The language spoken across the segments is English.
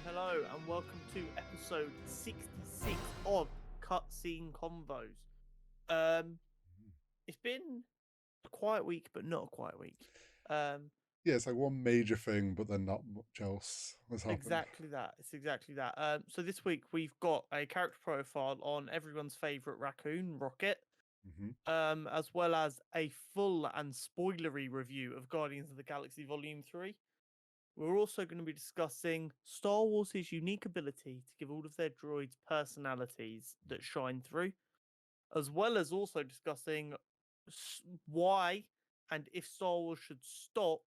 Hello, and welcome to episode 66 of Cutscene Convos. Um, it's been a quiet week, but not a quiet week. Yeah, it's like one major thing, but then not much else has happened. Exactly that. It's exactly that. So this week we've got a character profile on everyone's favorite raccoon, Rocket, as well as a full and spoilery review of Guardians of the Galaxy Volume 3. We're also going to be discussing Star Wars' unique ability to give all of their droids personalities that shine through, as well as also discussing why and if Star Wars should stop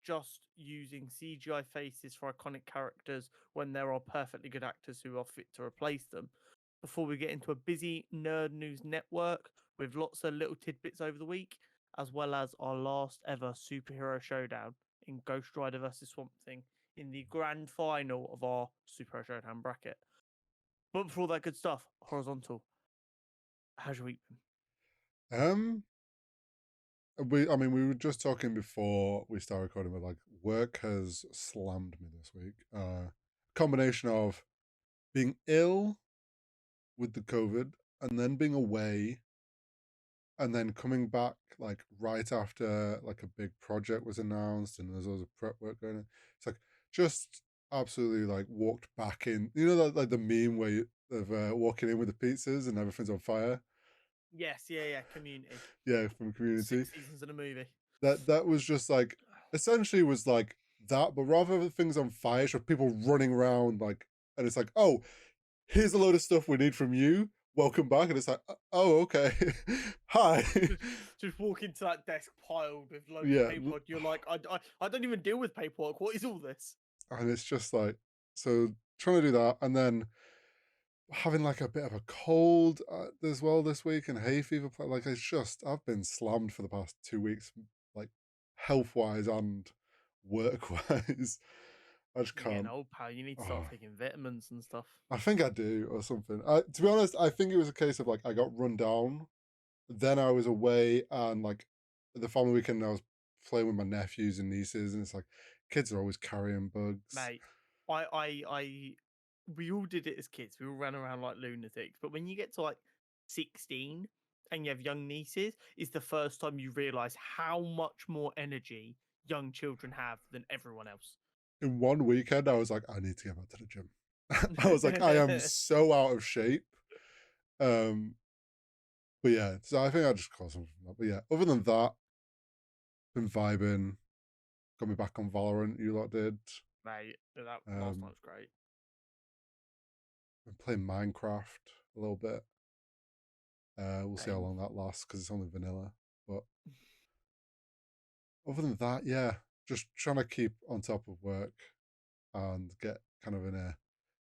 just using CGI faces for iconic characters when there are perfectly good actors who are fit to replace them. Before we get into a busy nerd news network with lots of little tidbits over the week, as well as our last ever superhero showdown in Ghost Rider vs. Swamp Thing in the grand final of our Superhero Showdown bracket. But before that good stuff, Horizontal, how's your week been? We were just talking before we started recording, but like work has slammed me this week. Combination of being ill with the COVID and then being away and then coming back like right after like a big project was announced and there's loads of prep work going on. It's like just absolutely like walked back in. You know that like the meme where of walking in with the pizzas and everything's on fire. Yes, Community. Yeah, from Community. 6 seasons in a movie. That was just like essentially was like that, but rather than things on fire, so people running around like, and it's like, oh, here's a load of stuff we need from you. Welcome back, and it's like, oh, okay, hi. Just walk into that desk piled with loads Yeah, of paperwork. You're like, I don't even deal with paperwork. What is all this? and it's just like so trying to do that, and then having like a bit of a cold as well this week and hay fever. Like it's just I've been slammed for the past 2 weeks, like health wise and work wise. I just You're getting can't. old, pal. You need to start Oh, taking vitamins and stuff. I think I do or something. To be honest, I think it was a case of like I got run down. Then I was away and like the following weekend I was playing with my nephews and nieces, and it's like kids are always carrying bugs. Mate, we all did it as kids. We all ran around like lunatics. But when you get to like 16 and you have young nieces, is the first time you realize how much more energy young children have than everyone else. In one weekend, I was like, I need to get back to the gym. I was like, I am so out of shape. Um, but yeah, so I think I just caught something from that. But yeah, other than that, been vibing. Got me back on Valorant. You lot did. Mate, that last night Um, was great. been playing Minecraft a little bit. We'll see how Same. long that lasts because it's only vanilla. But other than that, yeah, just trying to keep on top of work and get kind of in a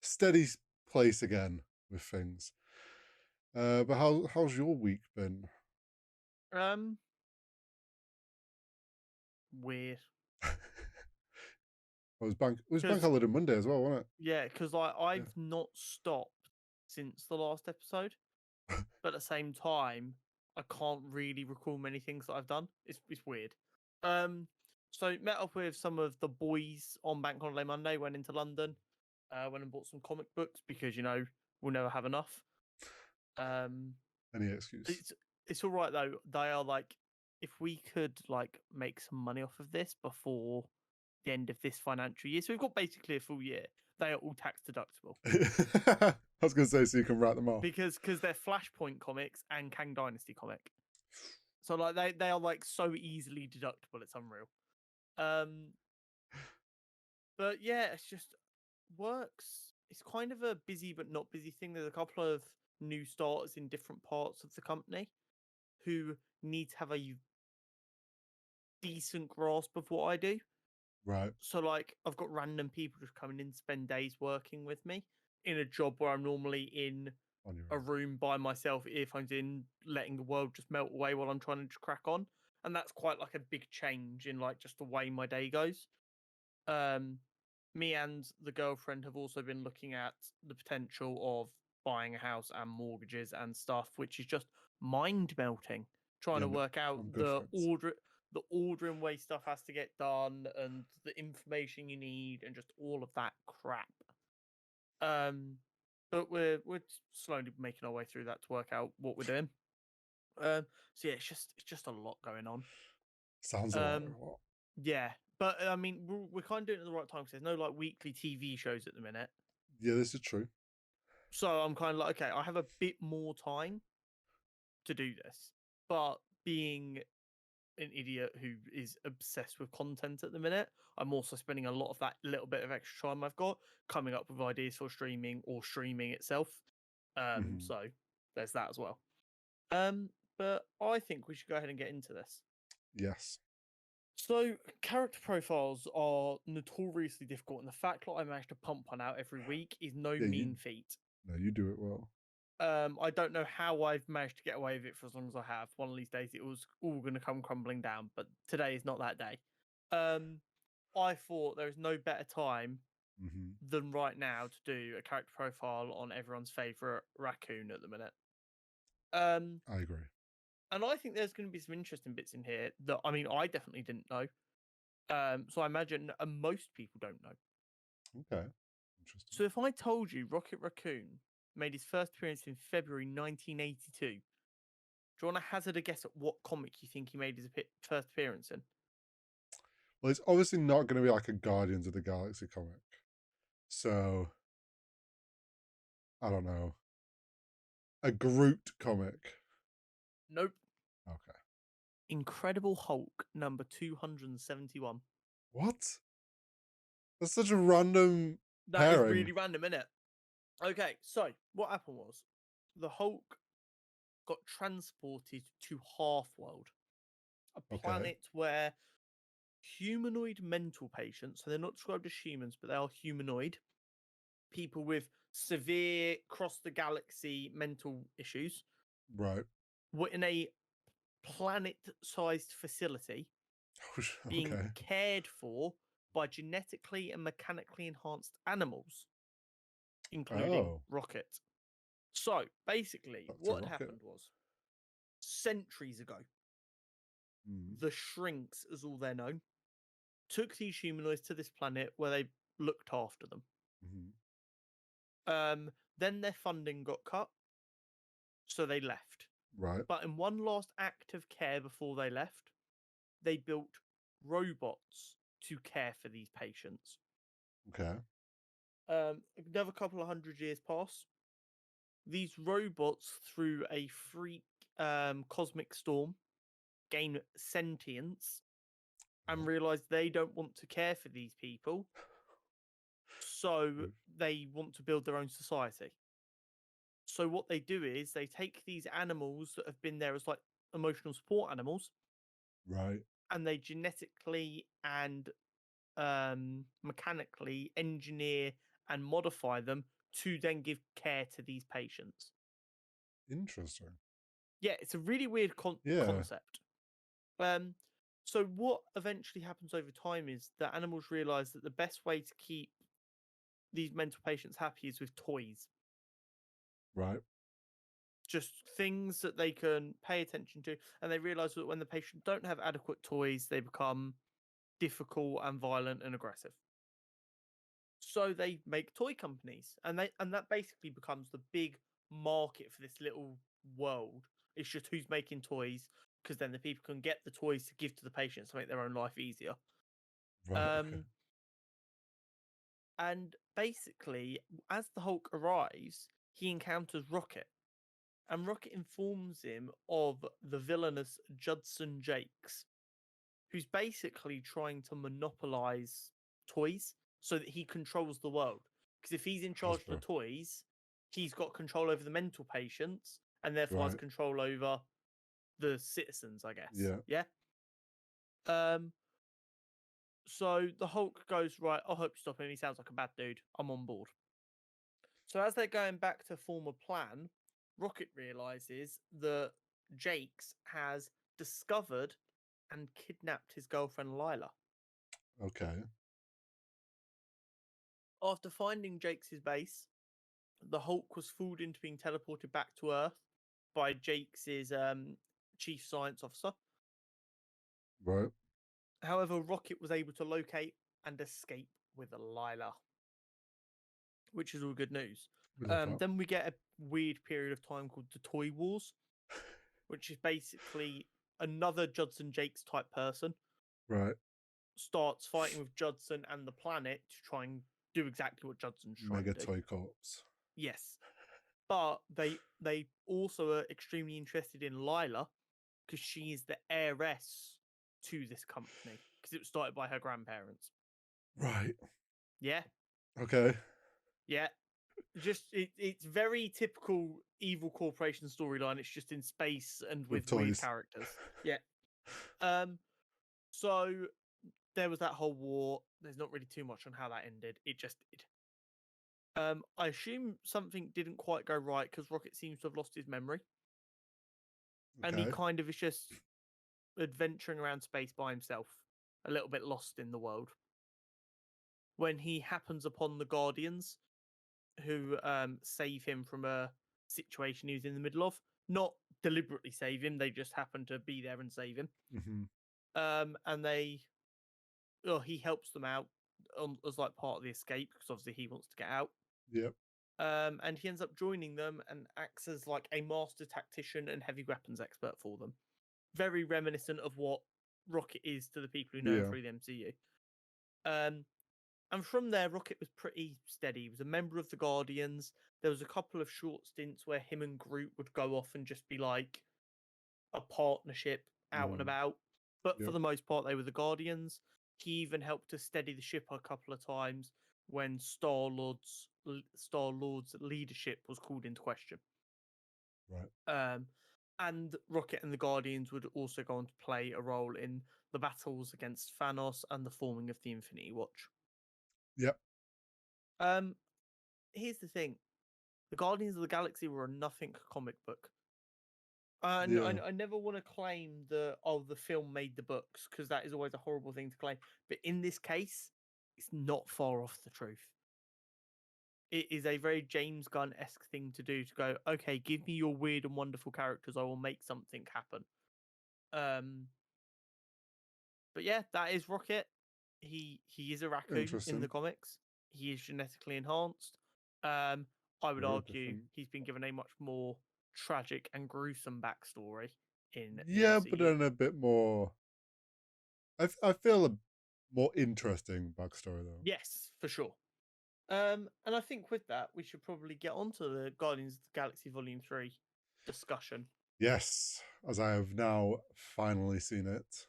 steady place again with things. But how's your week been? Um, Weird. It was bank Because holiday Monday as well, wasn't yeah, because it? I've not stopped since the last episode, Yeah. but at the same time, I can't really recall many things that I've done. It's weird. Um, so met up with some of the boys on Bank Holiday Monday. Went into London. Went and bought some comic books because we'll never have enough. Um, Any excuse. it's all right though. They are like, if we could like make some money off of this before the end of this financial year, so we've got basically a full year. They are all tax deductible I was going to say so you can write them off. because they're Flashpoint comics and Kang Dynasty comic. So like they are like so easily deductible. It's unreal. Um, but yeah, it's just works. It's kind of a busy but not busy thing. There's a couple of new starters in different parts of the company who need to have a decent grasp of what I do. Right. So like I've got random people just coming in, spend days working with me in a job where I'm normally in On your a own. room by myself, earphones in, letting the world just melt away while I'm trying to just crack on. And that's quite like a big change in like just the way my day goes. Um, Me and the girlfriend have also been looking at the potential of buying a house and mortgages and stuff, which is just mind melting. Trying Yeah, to no, work out I'm good friends. the ordering way stuff has to get done, and the information you need, and just all of that crap. But we're slowly making our way through that to work out what we're doing. So yeah, it's just a lot going on. Sounds a lot. Yeah, but I mean, we're kind of doing it at the right time because there's no like weekly TV shows at the minute. Yeah, this is true. So I'm kind of like, okay, I have a bit more time to do this, but being an idiot who is obsessed with content at the minute, I'm also spending a lot of that little bit of extra time I've got coming up with ideas for streaming or streaming itself. So there's that as well. But I think we should go ahead and get into this. Yes. So character profiles are notoriously difficult, and the fact that I manage to pump one out every week is no mean feat. No, you do it well. I don't know how I've managed to get away with it for as long as I have. One of these days, it was all going to come crumbling down, but today is not that day. I thought there is no better time than right now to do a character profile on everyone's favorite raccoon at the minute. I agree. And I think there's going to be some interesting bits in here that, I mean, I definitely didn't know. So I imagine most people don't know. Okay. Interesting. So if I told you Rocket Racoon made his first appearance in February 1982, do you want to hazard a guess at what comic you think he made his first appearance in? Well, it's obviously not going to be like a Guardians of the Galaxy comic. So, I don't know. A Groot comic. Nope. Okay. Incredible Hulk number 271. What? That's such a random That pairing. is really random, isn't it? Okay, so what happened was the Hulk got transported to Half-World, a planet where humanoid mental patients, so they're not described as humans, but they are humanoid, people with severe cross-the-galaxy mental issues, right, were in a planet-sized facility being cared for by genetically and mechanically enhanced animals, including Rocket. So basically, what happened was centuries ago, the Shrinks, as all they're known, took these humanoids to this planet where they looked after them. Then their funding got cut, so they left. Right. But in one last act of care before they left, they built robots to care for these patients. Okay. Another couple of 100 years pass. These robots, through a freak cosmic storm, gain sentience and realize they don't want to care for these people. So they want to build their own society. So what they do is they take these animals that have been there as like emotional support animals. Right. And they genetically and mechanically engineer and modify them to then give care to these patients. Interesting. Yeah, it's a really weird concept. So what eventually happens over time is that animals realize that the best way to keep these mental patients happy is with toys. Right. Just things that they can pay attention to. And they realize that when the patient don't have adequate toys, they become difficult and violent and aggressive. So they make toy companies, and that basically becomes the big market for this little world. It's just who's making toys, because then the people can get the toys to give to the patients to make their own life easier. Right. Okay. And basically, as the Hulk arrives, he encounters Rocket, and Rocket informs him of the villainous Judson Jakes, who's basically trying to monopolize toys so that he controls the world. Because if he's in charge of the toys, he's got control over the mental patients and therefore has control over the citizens, I guess. Yeah. So the Hulk goes, right, I'll help you stop him. He sounds like a bad dude. I'm on board. So as they're going back to form a plan, Rocket realizes that Jakes has discovered and kidnapped his girlfriend Lila. Okay. After finding Jakes' base, the Hulk was fooled into being teleported back to Earth by Jakes' chief science officer. Right. However, Rocket was able to locate and escape with Lila. which is all good news. We love that. Then we get a weird period of time called the Toy Wars, which is basically another Judson Jakes type person Right. starts fighting with Judson and the planet to try and do exactly what Judson's trying Mega to do. Toy Corps. Yes. But they also are extremely interested in Lila because she is the heiress to this company because it was started by her grandparents. Right. Yeah. Okay. Yeah. Just it's very typical evil corporation storyline. It's just in space and with weird toys. characters. Yeah. So there was that whole war. There's not really too much on how that ended. It just did. I assume something didn't quite go right because Rocket seems to have lost his memory. And he Okay. kind of is just adventuring around space by himself, a little bit lost in the world. When he happens upon the Guardians, who save him from a situation he was in the middle of, not deliberately save him, they just happen to be there and save him. And he helps them out as like part of the escape because obviously he wants to get out. Yep. And he ends up joining them and acts as like a master tactician and heavy weapons expert for them. Very reminiscent of what Rocket is to the people who know him through the MCU. And from there, Rocket was pretty steady. He was a member of the Guardians. There was a couple of short stints where him and Groot would go off and just be like a partnership out and about. But for the most part, they were the Guardians. He even helped to steady the ship a couple of times when Star-Lord's leadership was called into question. Right. And Rocket and the Guardians would also go on to play a role in the battles against Thanos and the forming of the Infinity Watch. Yep. Here's the thing. The Guardians of the Galaxy were a nothing comic book. I never want to claim the film made the books because that is always a horrible thing to claim. But in this case, it's not far off the truth. It is a very James Gunn-esque thing to do to go, okay, give me your weird and wonderful characters. I will make something happen. But yeah, that is Rocket. He is a raccoon in the comics. He is genetically enhanced. I would argue he's been given a much more tragic and gruesome backstory in the MCU. But then a bit more. I feel a more interesting backstory though. Yes, for sure. And I think with that, we should probably get on to the Guardians of the Galaxy Volume 3 discussion. Yes, as I have now finally seen it.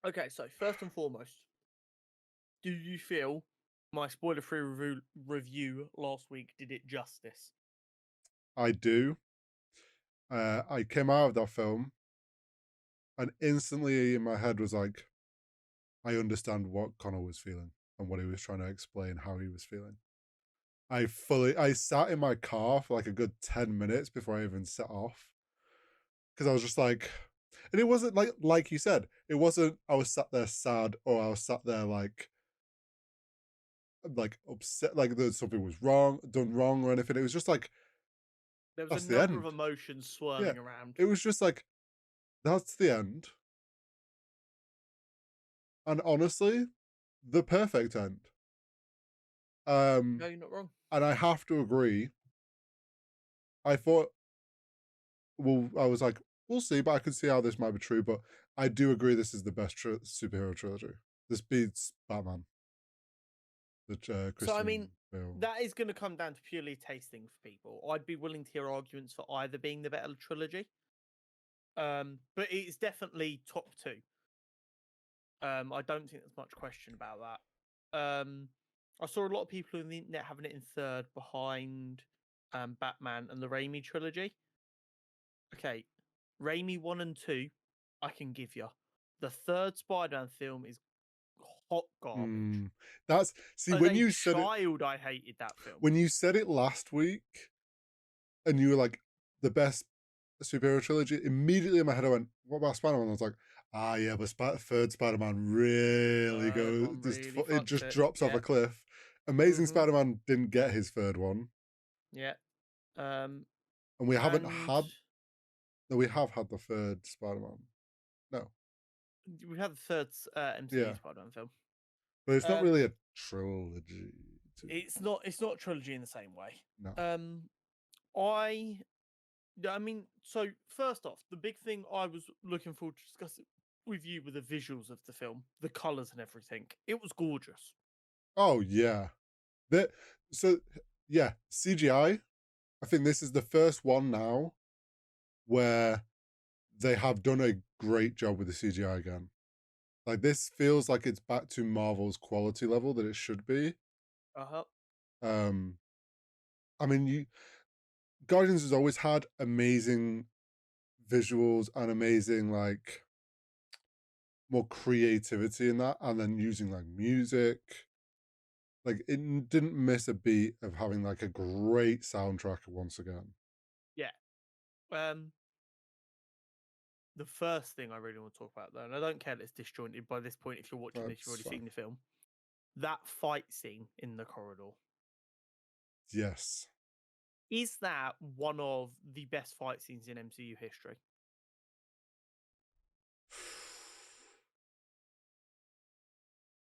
Okay, so first and foremost, do you feel my spoiler-free review last week did it justice? I do. I came out of that film and instantly in my head was like, I understand what Connor was feeling and what he was trying to explain how he was feeling. I sat in my car for like a good 10 minutes before I even set off. Because I was just like, and it wasn't like you said, it wasn't I was sat there sad or I was sat there like upset, like that something was done wrong or anything. It was just like there was that's a the number end. of emotions swirling around. It was just like that's the end. And honestly, the perfect end. No, you're not wrong. And I have to agree. I thought, well, I was like, we'll see, but I could see how this might be true. But I do agree this is the best superhero trilogy. This beats Batman. So, I mean, Bale. that is going to come down to purely tasting for people. I'd be willing to hear arguments for either being the better trilogy. But it's definitely top two. I don't think there's much question about that. I saw a lot of people on the internet having it in third behind Batman and the Raimi trilogy. Okay, Raimi 1 and 2, I can give you. The third Spider-Man film is hot garbage. That's when you said it, I hated that film. When you said it last week, and you were like the best superhero trilogy, immediately in my head I went, "What about Spider-Man?" I was like, "Ah, yeah, but third Spider-Man really goes. It just drops off a cliff." Amazing Spider-Man didn't get his third one. Yeah. And we haven't had. No, we have had the third Spider-Man. No. We had the third MCU Spider-Man film. But it's not really a trilogy. It's not a trilogy in the same way. No. I mean, so first off, the big thing I was looking forward to discussing with you were the visuals of the film, the colors and everything. It was gorgeous. Oh yeah. So yeah, CGI. I think this is the first one now where they have done a great job with the CGI again. Like this feels like it's back to Marvel's quality level that it should be. Uh-huh. Um I mean you Guardians has always had amazing visuals and amazing like more creativity in that, and then using like music. Like it didn't miss a beat of having like a great soundtrack once again. Yeah. The first thing I really want to talk about, though, and I don't care that it's disjointed by this point if you're watching this, you've That's already fine. seen the film. That fight scene in the corridor. Yes. Is that one of the best fight scenes in MCU history?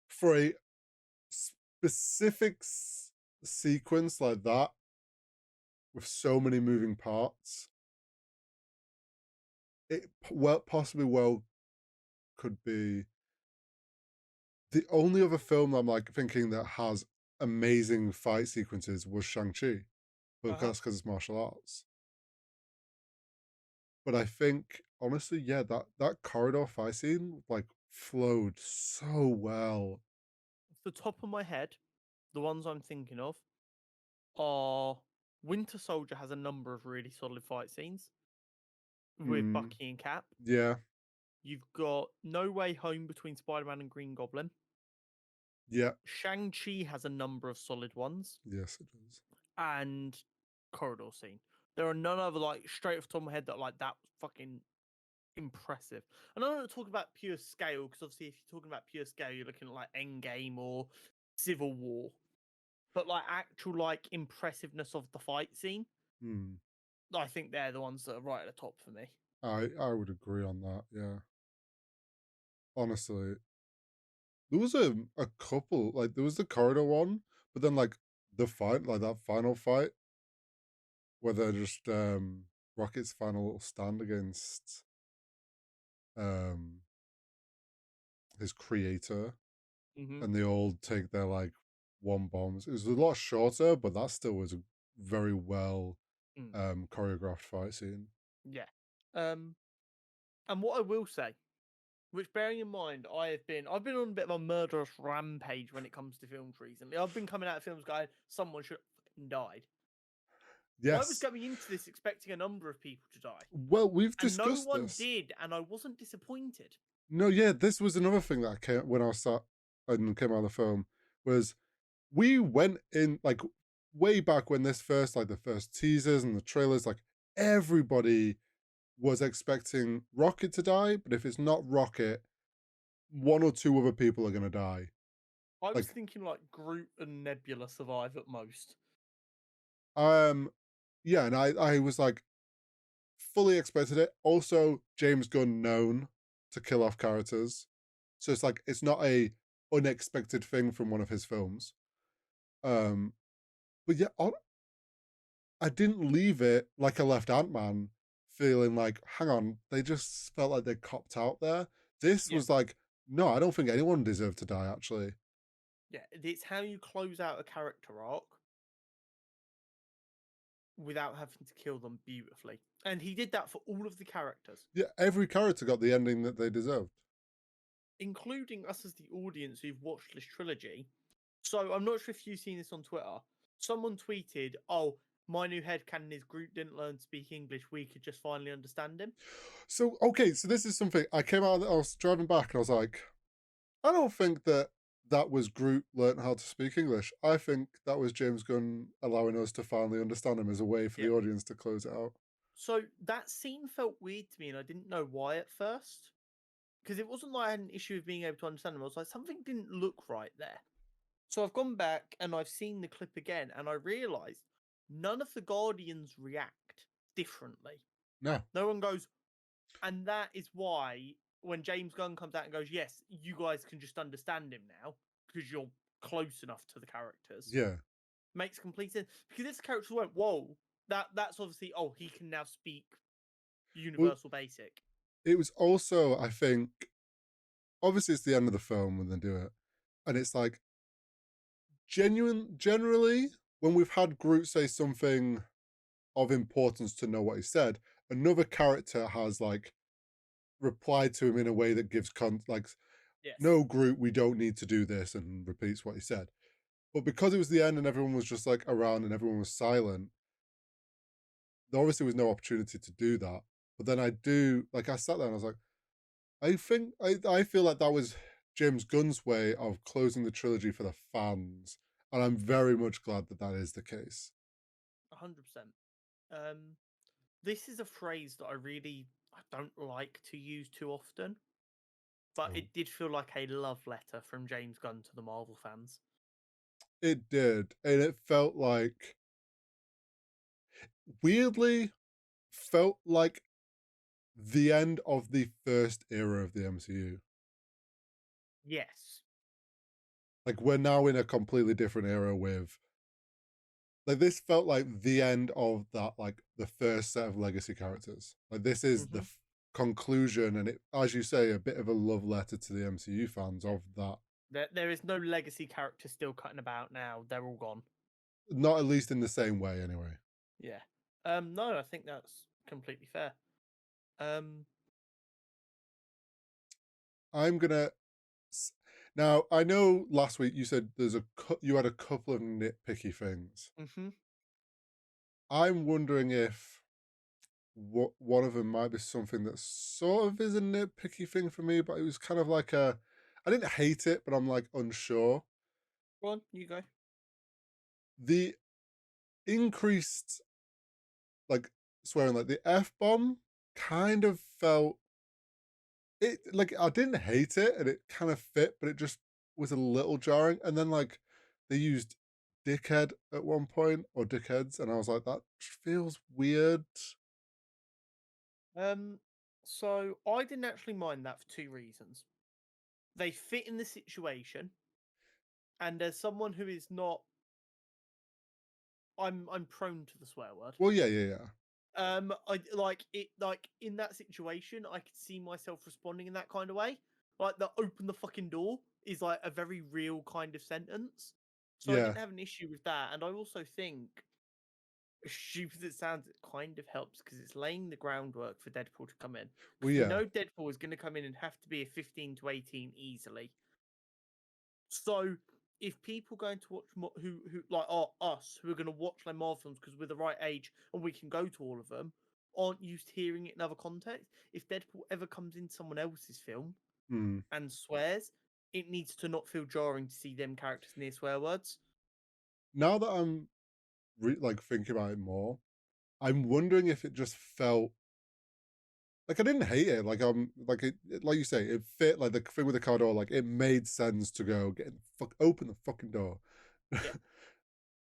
For a specific sequence like that with so many moving parts, it possibly could be. The only other film I'm like thinking that has amazing fight sequences was Shang-Chi, but Uh-huh. that's because it's martial arts. But I think honestly, yeah, that corridor fight scene like flowed so well. Off the top of my head, the ones I'm thinking of are Winter Soldier has a number of really solid fight scenes with Mm, Bucky and Cap. yeah, You've got No Way Home between Spider-Man and Green Goblin. yeah, Shang-Chi has a number of solid ones. yes, it does. And corridor scene. There are none other like straight off the top of my head that like that was fucking impressive. And I don't want to talk about pure scale because obviously if you're talking about pure scale, you're looking at like Endgame or Civil War. But like actual like impressiveness of the fight scene, Hmm. I think they're the ones that are right at the top for me. I would agree on that. Yeah, honestly, there was a couple like there was the corridor one, but then like the fight, like that final fight where they're just Rocket's final little stand against um his creator, Mm-hmm. and they all take their like one bombs. It was a lot shorter, but that still was a very well Mm. choreographed fight scene. Yeah. Um, and what I will say, which bearing in mind, I've been on a bit of a murderous rampage when it comes to films recently. I've been coming out of films going, someone should have fucking died. I was Yes. going into this expecting a number of people to die, Well, we've and no discussed one this. did, and I wasn't disappointed. No, yeah, this was another thing that came when I sat and came out of the film was we went in like way back when this first like the first teasers and the trailers, like everybody was expecting Rocket to die, but if it's not Rocket, one or two other people are gonna die. I was Like, thinking like Groot and Nebula survive at most. yeah, and I was like fully expected it. Also, James Gunn known to kill off characters, so it's like it's not a unexpected thing from one of his films. Um, but yeah, I didn't leave it like I left Ant-Man, feeling like, hang on, they just felt like they copped out there. This Yeah, was like, no, I don't think anyone deserved to die, actually. yeah. It's how you close out a character arc without having to kill them beautifully, and he did that for all of the characters, Yeah, every character got the ending that they deserved. including us as the audience who've watched this trilogy. So I'm not sure if you've seen this on Twitter. Someone tweeted, "Oh, my new headcanon is Groot didn't learn to speak English. We could just finally understand him." So, okay, so this is something I came out, I was driving back and I was like, I don't think that was Groot learnt how to speak English. I think that was James Gunn allowing us to finally understand him as a way for Yeah. the audience to close it out. So that scene felt weird to me, and I didn't know why at first. Because it wasn't like I had an issue with being able to understand him. I was like, something didn't look right there. So I've gone back and I've seen the clip again, and I realised none of the Guardians react differently. No. No one goes, and that is why when James Gunn comes out and goes, "Yes, you guys can just understand him now because you're close enough to the characters. Yeah. Makes complete sense. Because this character went, whoa, that's obviously, oh, he can now speak Well, universal basic. it was also, I think, obviously it's the end of the film when they do it. And it's like, generally, when we've had Groot say something of importance to know what he said, another character has like replied to him in a way that gives like, Yes. no, Groot, we don't need to do this, and repeats what he said. But because it was the end and everyone was just like around and everyone was silent, there obviously was no opportunity to do that. But then I sat there and I was like, I feel like that was James Gunn's way of closing the trilogy for the fans. And I'm very much glad that that is the case. 100%. This is a phrase that I don't like to use too often, but it did feel like a love letter from James Gunn to the Marvel fans. It did. And it felt like, weirdly, felt like the end of the first era of the MCU. Yes. Like, we're now in a completely different era with, like, this felt like the end of that, like, the first set of legacy characters. Like, this is the conclusion, and it, as you say, a bit of a love letter to the MCU fans of that. There is no legacy character still cutting about now. They're all gone. Not at least in the same way, anyway. Yeah. No, I think that's completely fair. I'm gonna. Now, I know last week you said you had a couple of nitpicky things. I'm wondering if one of them might be something that sort of is a nitpicky thing for me, but it was kind of like I didn't hate it, but I'm like unsure. Go on, you go. The increased like swearing, like the F-bomb kind of felt it, like I didn't hate it and it kind of fit, but it just was a little jarring. And then like they used dickhead at one point, or dickheads, and I was like, that feels weird. So I didn't actually mind that for two reasons. They fit in the situation, and as someone who is not, I'm prone to the swear word. Well, yeah. I like it. Like in that situation, I could see myself responding in that kind of way. Like the "open the fucking door" is like a very real kind of sentence. So I Yeah. didn't have an issue with that, and I also think, as stupid as it sounds, it kind of helps because it's laying the groundwork for Deadpool to come in. Well, Because we yeah. know Deadpool is going to come in and have to be a 15 to 18 easily. So if people going to watch who like us who are going to watch like Marvel films because we're the right age and we can go to all of them, aren't used to hearing it in other contexts, if Deadpool ever comes in someone else's film and swears, it needs to not feel jarring to see them characters near swear words. Now that I'm like thinking about it more, I'm wondering if it just felt like I didn't hate it. Like like like you say, it fit. Like the thing with the car door, like it made sense to go get open the fucking door. Yeah.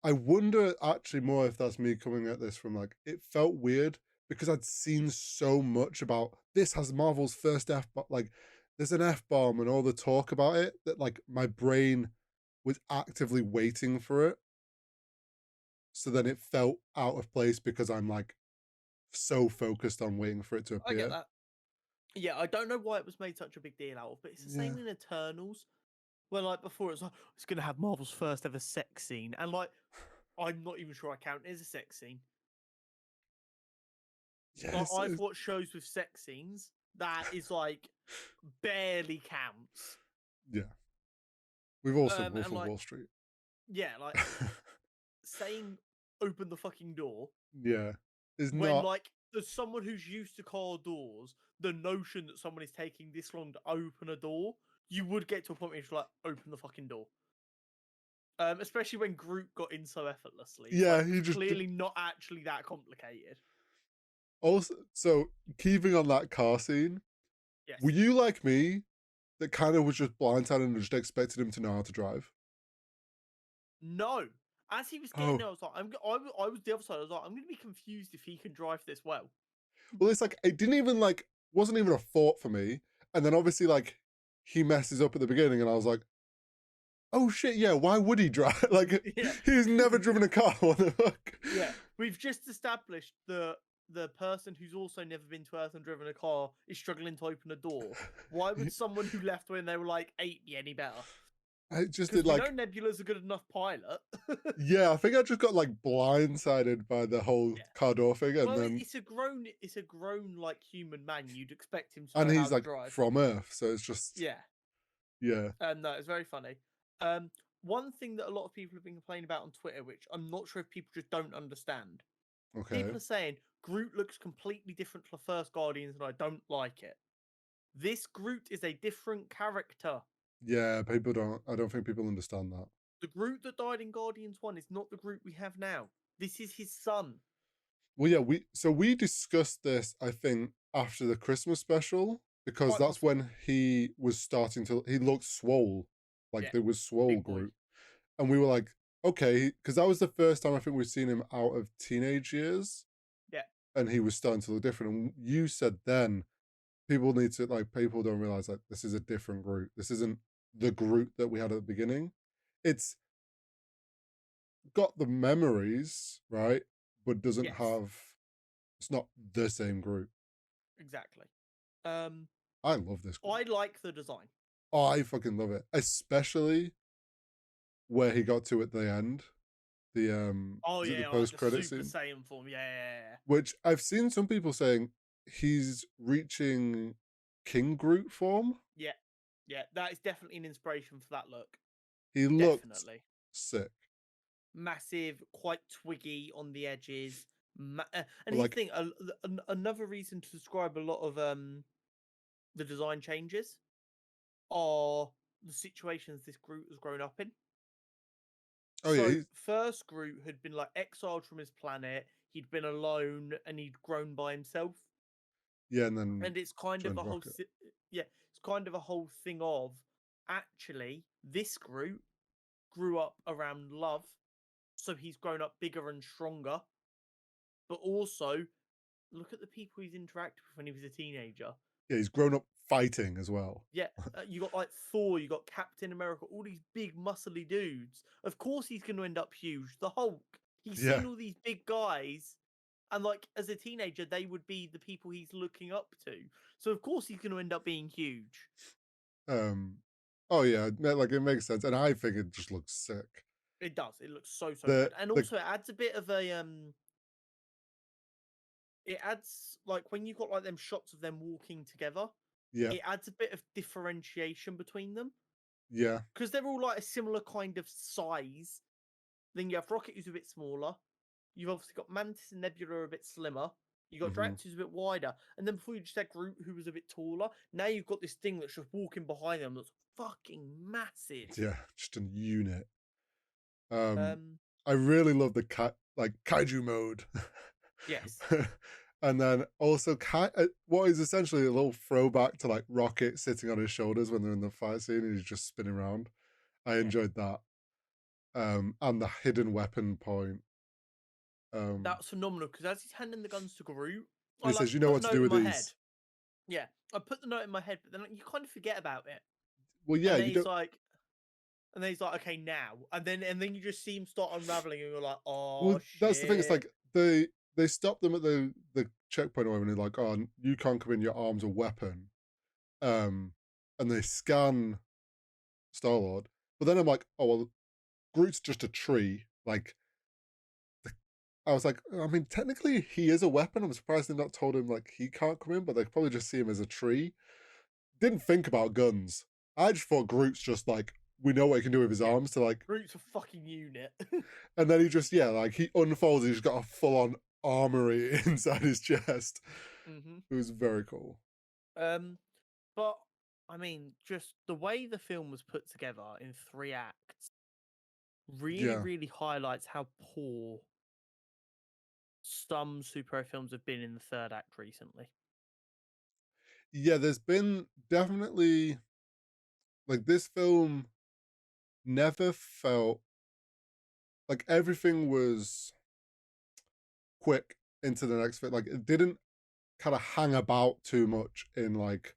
I wonder actually more if that's me coming at this from like it felt weird because I'd seen so much about this has Marvel's first F, but like there's an F bomb and all the talk about it that like my brain was actively waiting for it. So then it felt out of place because I'm like so focused on waiting for it to I get appear. that. Yeah, I don't know why it was made such a big deal out of, but it's the same in Eternals, where like before it's like it's gonna have Marvel's first ever sex scene, and like I'm not even sure I count it as a sex scene. Like, Yes. I've watched shows with sex scenes that is like barely counts. Yeah. We've also Wolf and of like Wall Street. yeah, like saying "open the fucking door" Yeah. Is when not. like as someone who's used to car doors, the notion that someone is taking this long to open a door, you would get to a point where you're like, "Open the fucking door." Especially when Groot got in so effortlessly. It's Yeah, like he just clearly not actually that complicated. also, so keeping on that car scene, Yes. were you like me that kind of was just blindsided and just expected him to know how to drive? No. As he was getting there, I was like, I was the other side. I was like, I'm going to be confused if he can drive this well. Well, it's like it didn't even like wasn't even a thought for me, and then obviously like he messes up at the beginning, and I was like, oh shit, yeah, why would he drive? Like, Yeah. he's never driven a car. What the fuck? Yeah, we've just established that the person who's also never been to Earth and driven a car is struggling to open a door. Why would someone who left when they were like 8 be any better? I just Because did we know like, Nebula's a good enough pilot. yeah, I think I just got like blindsided by the whole Yeah. car door thing, and Well, then it's a grown like human man. You'd expect him to and know how he's to like drive. from Earth, so it's just Yeah. yeah, No, it's very funny. Um, One thing that a lot of people have been complaining about on Twitter, which I'm not sure if people just don't understand. okay, People are saying Groot looks completely different to the first Guardians, and I don't like it. This Groot is a different character. yeah. People don't. I don't think people understand that. The Groot that died in Guardians 1 is not the Groot we have now. This is his son. Well, yeah, we discussed this, I think, after the Christmas special, because Quite that's possibly. when he was starting to he looked swole, like Yeah. there was swole Big boy. Groot, and we were like, okay, because that was the first time I think we've seen him out of teenage years, Yeah. and he was starting to look different. And you said then people need to like people don't realize like this is a different Groot. This isn't the Groot that we had at the beginning. It's got the memories, right? But doesn't Yes. have it's not the same Groot. Exactly. Um, I love this Groot. I like the design. Oh, I fucking love it. Especially where he got to at the end. The Oh is it the yeah, like post the credit Super scene? Saiyan form. Yeah. Which I've seen some people saying he's reaching King Groot form. Yeah. Yeah. That is definitely an inspiration for that look. He looked Definitely. sick. Massive, quite twiggy on the edges. And But here's like, the thing: another reason to describe a lot of the design changes are the situations this Groot has grown up in. oh yeah, So he's first Groot had been like exiled from his planet. He'd been alone and he'd grown by himself. yeah, and then And it's kind of joined a whole Rocket. yeah, it's kind of a whole thing of actually this Groot grew up around love, so he's grown up bigger and stronger. But also look at the people he's interacted with when he was a teenager. Yeah, he's grown up fighting as well. Yeah, you got like Thor, you got Captain America, all these big muscly dudes. Of course, he's going to end up huge. The Hulk. He's Yeah. seen all these big guys, and like as a teenager, they would be the people he's looking up to. So of course, he's going to end up being huge. Oh yeah, like it makes sense, and I think it just looks sick. It does. It looks so The good, and the also it adds a bit of a It adds like when you got like them shots of them walking together. yeah It adds a bit of differentiation between them yeah because they're all like a similar kind of size. Then you have Rocket, who's a bit smaller. You've obviously got Mantis and Nebula a bit slimmer. You got hmm Drax, who's a bit wider, and then before you just had Groot, who was a bit taller. Now you've got this thing that's just walking behind them that's fucking massive. yeah, just a unit. Um, Um, I really love the like kaiju mode. yes, And then also what is essentially a little throwback to like Rocket sitting on his shoulders when they're in the fight scene and he's just spinning around. I yeah, enjoyed that. And the hidden weapon point. that's phenomenal because as he's handing the guns to Groot, I He like says, "You know put a what to do note in with my head. these." Yeah, I put the note in my head, but then like, you kind of forget about it. Well, yeah, And then you don't. he's like, okay, now, and then you just see him start unraveling, and you're like, oh Well, that's the thing. It's shit. like they stop them at the checkpoint or whatever, and they're like, "Oh, you can't come in. Your arm's a weapon." And they scan Star Lord, but then I'm like, "Oh well, Groot's just a tree." Like, I was like, I mean, technically he is a weapon. I'm surprised they not told him like he can't come in, but they probably just see him as a tree. Didn't think about guns. I just thought Groot's just like we know what he can do with his Yeah, arms to like, Groot's a fucking unit. and then he just like he unfolds. He's got a full on armory inside his chest. It was very cool. But I mean, just the way the film was put together in 3 acts really, Yeah, really highlights how poor some superhero films have been in the third act recently. yeah. There's been definitely like this film never felt like everything was quick into the next bit. Like it didn't kind of hang about too much in like,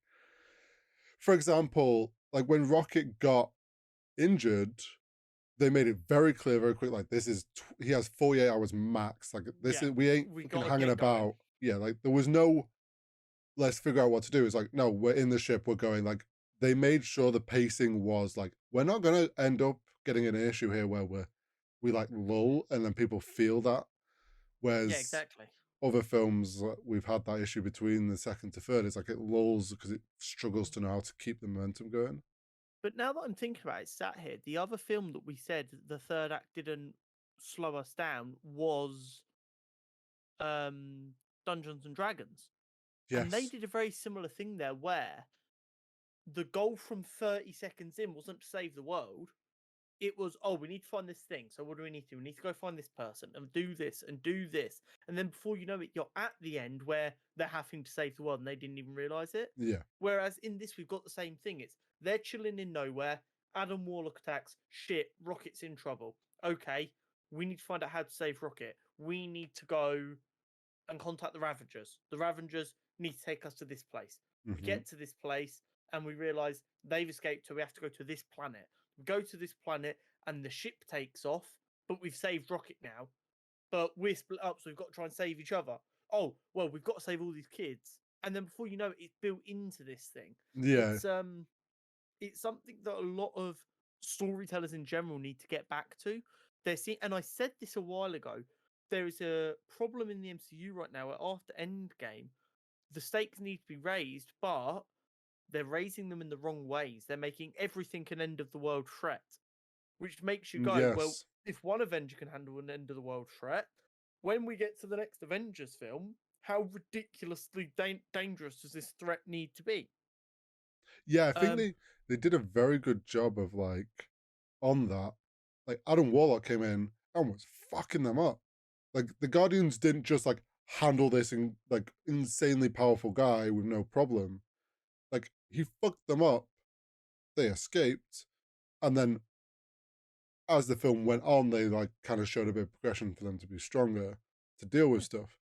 for example, like when Rocket got injured, they made it very clear, very quick. Like this is he has 48 hours max. Like this Yeah, is we ain't we fucking gotta hanging get going. about. Yeah, like there was no let's figure out what to do. It's like no, we're in the ship. We're going. Like they made sure the pacing was like we're not gonna end up getting an issue here where we like lull and then people feel that. Yeah, Whereas exactly. other films we've had that issue between the second to third. It's like it lulls because it struggles to know how to keep the momentum going. But now that I'm thinking about it, sat here, the other film that we said the third act didn't slow us down was um Dungeons and Dragons. And they Yes. did a very similar thing there where the goal from 30 seconds in wasn't to save the world. It was, oh, we need to find this thing. So what do we need to do? We need to go find this person and do this and do this. And then before you know it, you're at the end where they're having to save the world and they didn't even realize it. Yeah. Whereas in this, we've got the same thing. It's they're chilling in nowhere. Adam Warlock attacks. Shit, Rocket's in trouble. Okay, we need to find out how to save Rocket. We need to go and contact the Ravagers. The Ravagers need to take us to this place. We Hmm. get to this place and we realize they've escaped, so we have to go to this planet. We go to this planet and the ship takes off, but we've saved Rocket now. But we're split up, so we've got to try and save each other. Oh, well, we've got to save all these kids. And then before you know it, it's built into this thing. Yeah. It's something that a lot of storytellers in general need to get back to. And I said this a while ago. There is a problem in the MCU right now where after Endgame, the stakes need to be raised, but they're raising them in the wrong ways. They're making everything an end of the world threat, which makes you go, well, Yes. if one Avenger can handle an end of the world threat, when we get to the next Avengers film, how ridiculously dangerous does this threat need to be? Yeah, I think Um, they did a very good job of like on that. Like Adam Warlock came in and was fucking them up. Like the Guardians didn't just like handle this in like insanely powerful guy with no problem. Like he fucked them up. They escaped, and then as the film went on, they like kind of showed a bit of progression for them to be stronger to deal with yeah. stuff.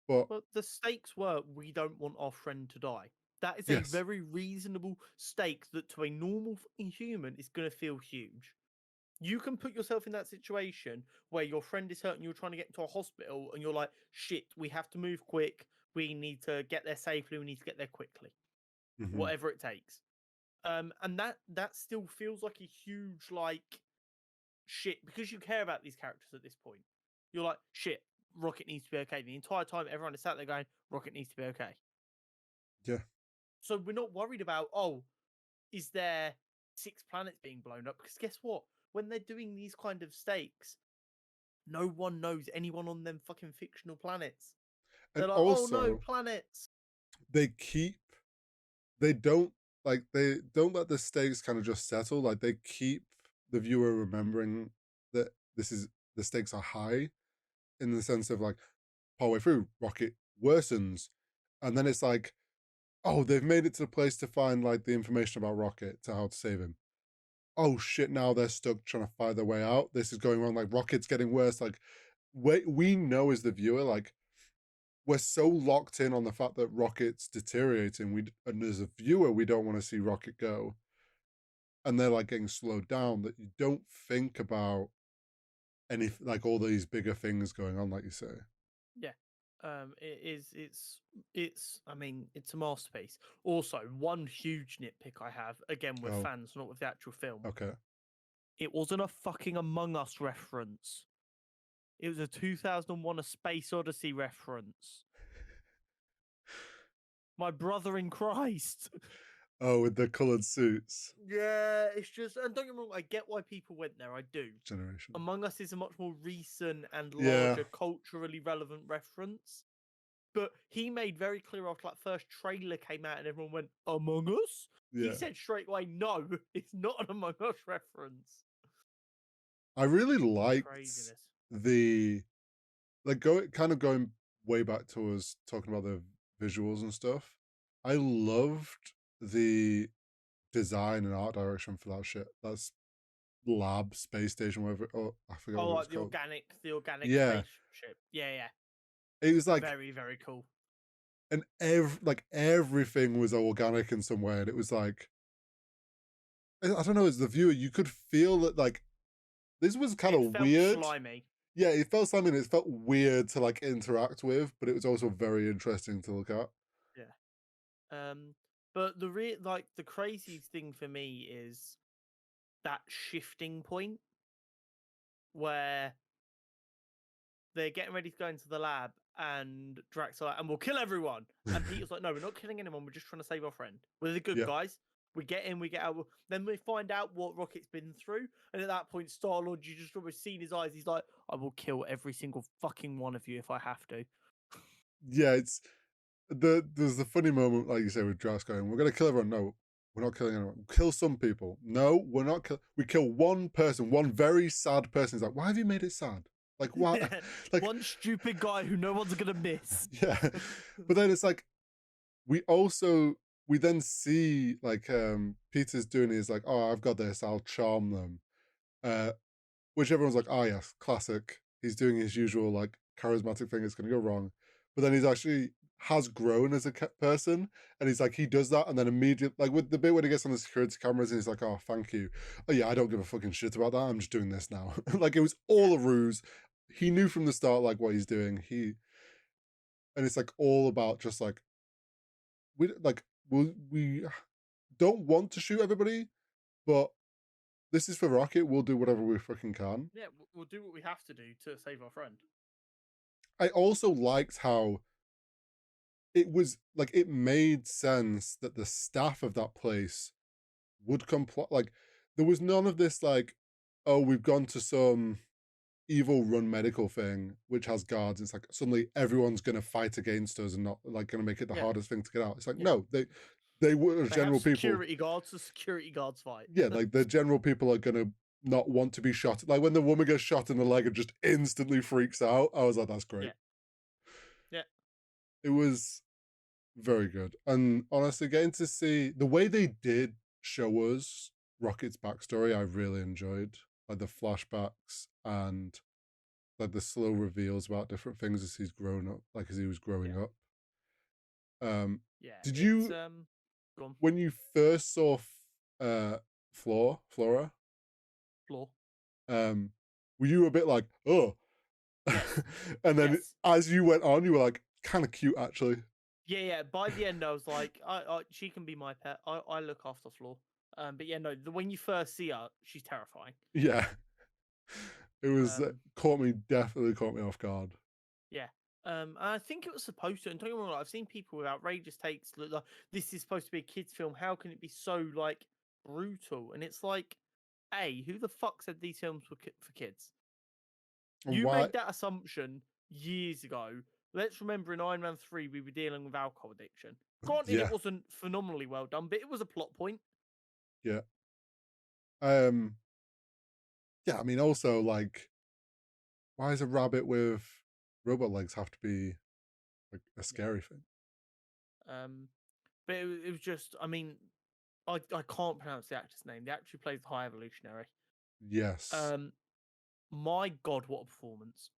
But But the stakes were we don't want our friend to die. That is a yes, very reasonable stake that to a normal fucking human is going to feel huge. You can put yourself in that situation where your friend is hurt and you're trying to get into a hospital and you're like, shit, we have to move quick. We need to get there safely. We need to get there quickly, hmm, whatever it takes. And that still feels like a huge like shit because you care about these characters at this point. You're like, shit, Rocket needs to be okay. The entire time, everyone is sat there going, Rocket needs to be okay. yeah, So we're not worried about, oh, is there 6 planets being blown up? Because guess what? When they're doing these kind of stakes, no one knows anyone on them fucking fictional planets. and They're like, oh no, also planets. they keep they don't they don't let the stakes kind of just settle. Like they keep the viewer remembering that this is the stakes are high in the sense of like partway through, Rocket worsens, and then it's like, oh, they've made it to the place to find like the information about Rocket to how to save him. Oh shit! Now they're stuck trying to find their way out. This is going wrong. Like Rocket's getting worse. Like we know as the viewer, like we're so locked in on the fact that Rocket's deteriorating. And as a viewer, we don't want to see Rocket go, and they're like getting slowed down. That you don't think about any like all these bigger things going on, like you say. Yeah. It is. It's. I mean, it's a masterpiece. Also, one huge nitpick I have, again with Oh, fans, not with the actual film. okay. It wasn't a fucking Among Us reference. It was a 2001: A Space Odyssey reference. My brother in Christ. Oh, with the colored suits Yeah, it's just, and don't get me wrong, I get why people went there. I do. generation. Among Us is a much more recent and Yeah, larger culturally relevant reference. But he made very clear after that first trailer came out and everyone went, Among Us? He yeah. said straight away, no, it's not an Among Us reference. I really liked Craziness. the like going way back to us talking about the visuals and stuff. I loved the design and art direction for that shit. That's lab space station, whatever. Oh, I forgot Oh, what it like was called. the organic Yeah, spaceship. Yeah, yeah. it was like, Very, very cool. and like everything was organic in some way, and it was like I don't know, as the viewer, you could feel that like this was kind It of felt weird. slimy. Yeah, it felt slimy and it felt weird to like interact with, but it was also very interesting to look at. Yeah. But the craziest thing for me is that shifting point where they're getting ready to go into the lab, and Drax are like, and we'll kill everyone. And Peter's like, no, we're not killing anyone. We're just trying to save our friend. We're the good Yeah. guys. We get in, we get out. Then we find out what Rocket's been through. And at that point, Star-Lord, you just almost seen his eyes. He's like, I will kill every single fucking one of you if I have to. Yeah, it's there's the funny moment, like you say, with Drax going, "We're gonna kill everyone." No, we're not killing anyone. We'll kill some people. No, we're not. We kill one person, one very sad person. He's like, "Why have you made it sad? Like, why? Yeah. Like, One stupid guy who no one's going to miss. yeah." But then it's like we also we then see like Peter's doing his like, "Oh, I've got this. I'll charm them." Uh, which everyone's like, "Ah, yes, classic." He's doing his usual like charismatic thing. It's going to go wrong, but then he's actually has grown as a person, and he's like he does that, and then immediately like with the bit when he gets on the security cameras, and he's like, "Oh, thank you." Oh yeah, I don't give a fucking shit about that. I'm just doing this now. Like it was Yeah. all a ruse. He knew from the start like what he's doing. And it's like all about just like we don't want to shoot everybody, but this is for Rocket. We'll do whatever we fucking can. Yeah, we'll do what we have to do to save our friend. I also liked how it was like it made sense that the staff of that place would comply. Like there was none of this like, oh, we've gone to some evil run medical thing which has guards. It's like suddenly everyone's gonna fight against us and not like gonna make it the Yeah. hardest thing to get out. It's like Yeah. no, they were They have general people. security guards, so security guards fight. Yeah, like the general people are gonna not want to be shot. Like when the woman gets shot in the leg and just instantly freaks out. I was like, that's great. Yeah. Yeah. It was very good. And honestly, getting to see the way they did show us Rocket's backstory, I really enjoyed. Like the flashbacks and like the slow reveals about different things as he's grown up, like as he was growing Yeah. up. Um, Yeah. did It's you go on. when you first saw Flora, Floor. um, were you a bit like, oh? Yes. And then Yes. as you went on, you were like, kind of cute actually. Yeah, yeah. By the end, I was like, she can be my pet. I look after Floor. But yeah, no. When you first see her, she's terrifying. Yeah. It was definitely caught me off guard. Yeah. And I think it was supposed to. And don't get me wrong, I've seen people with outrageous takes. Like, this is supposed to be a kids' film. How can it be so like brutal? And it's like, who the fuck said these films were for kids? And You why? made that assumption years ago. Let's remember in Iron Man 3, we were dealing with alcohol addiction. Granted, it Yeah, wasn't phenomenally well done, but it was a plot point. yeah. Um, yeah, I mean also like why does a rabbit with robot legs have to be like a Yeah. scary thing? But it was just, I mean, I can't pronounce the actor's name. The actor who plays the High Evolutionary. Yes. Um, my God, what a performance!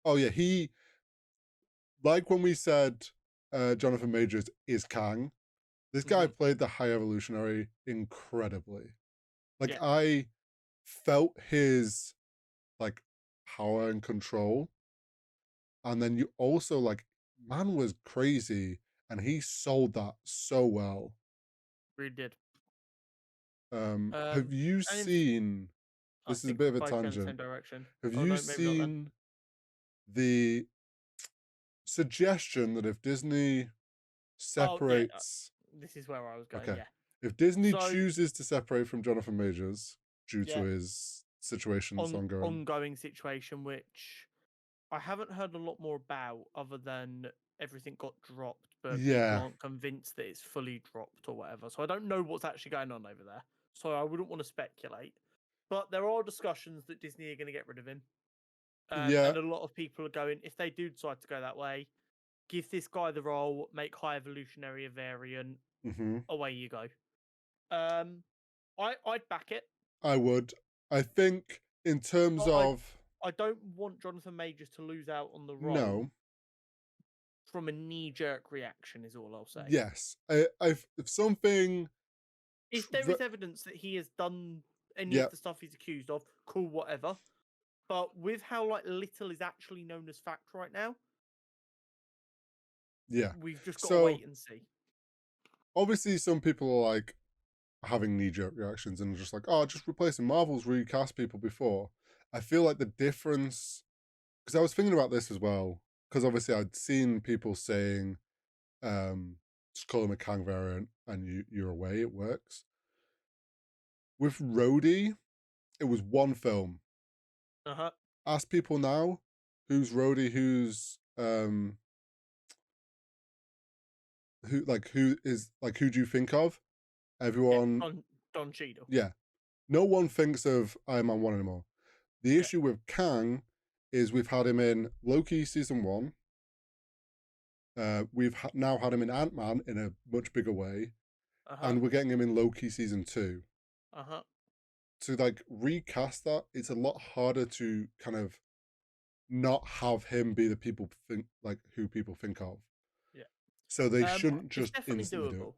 Oh yeah, he like when we said Jonathan Majors is Kang, this guy Hmm. played the High Evolutionary incredibly. Like Yeah, I felt his like power and control. And then you also like man was crazy and he sold that so well. really did. Have you And seen I this is a think bit we're of a both going the tangent. same direction. Have Oh you no, maybe not then. seen the suggestion that if Disney Oh yeah, separates this is where I was going. okay. Yeah. If Disney So chooses to separate from Jonathan Majors due to yeah, his situation that's ongoing. ongoing situation which I haven't heard a lot more about, other than everything got dropped, but people Yeah. aren't convinced that it's fully dropped or whatever. So I don't know what's actually going on over there. So I wouldn't want to speculate. But there are discussions that Disney are going to get rid of him. Yeah. And a lot of people are going, if they do decide to go that way, give this guy the role, make High Evolutionary a variant, Hmm. away you go. Um, I'd back it. I would. I think in terms But I of I don't want Jonathan Majors to lose out on the role no. from a knee jerk reaction. Is all I'll say. Yes. If something If there is evidence that he has done any of the stuff he's accused of, cool, whatever. But with how little is actually known as fact right now, we've just got to wait and see. Obviously, some people are having knee-jerk reactions and just just replacing Marvel's recast people before. I feel like the difference, because I was thinking about this as well, because obviously I'd seen people saying, just call him a Kang variant and you're away, it works. With Rhodey, it was one film. Ask people now, who's Rhodey, who's who do you think of? Everyone, Don Cheadle. Yeah, no one thinks of Iron Man 1 anymore. The issue with Kang is we've had him in Loki season 1. We've now had him in Ant-Man in a much bigger way. And we're getting him in Loki season 2. To recast that, it's a lot harder to kind of not have him be the people think who people think of. Yeah. So they shouldn't just instantly doable. do it.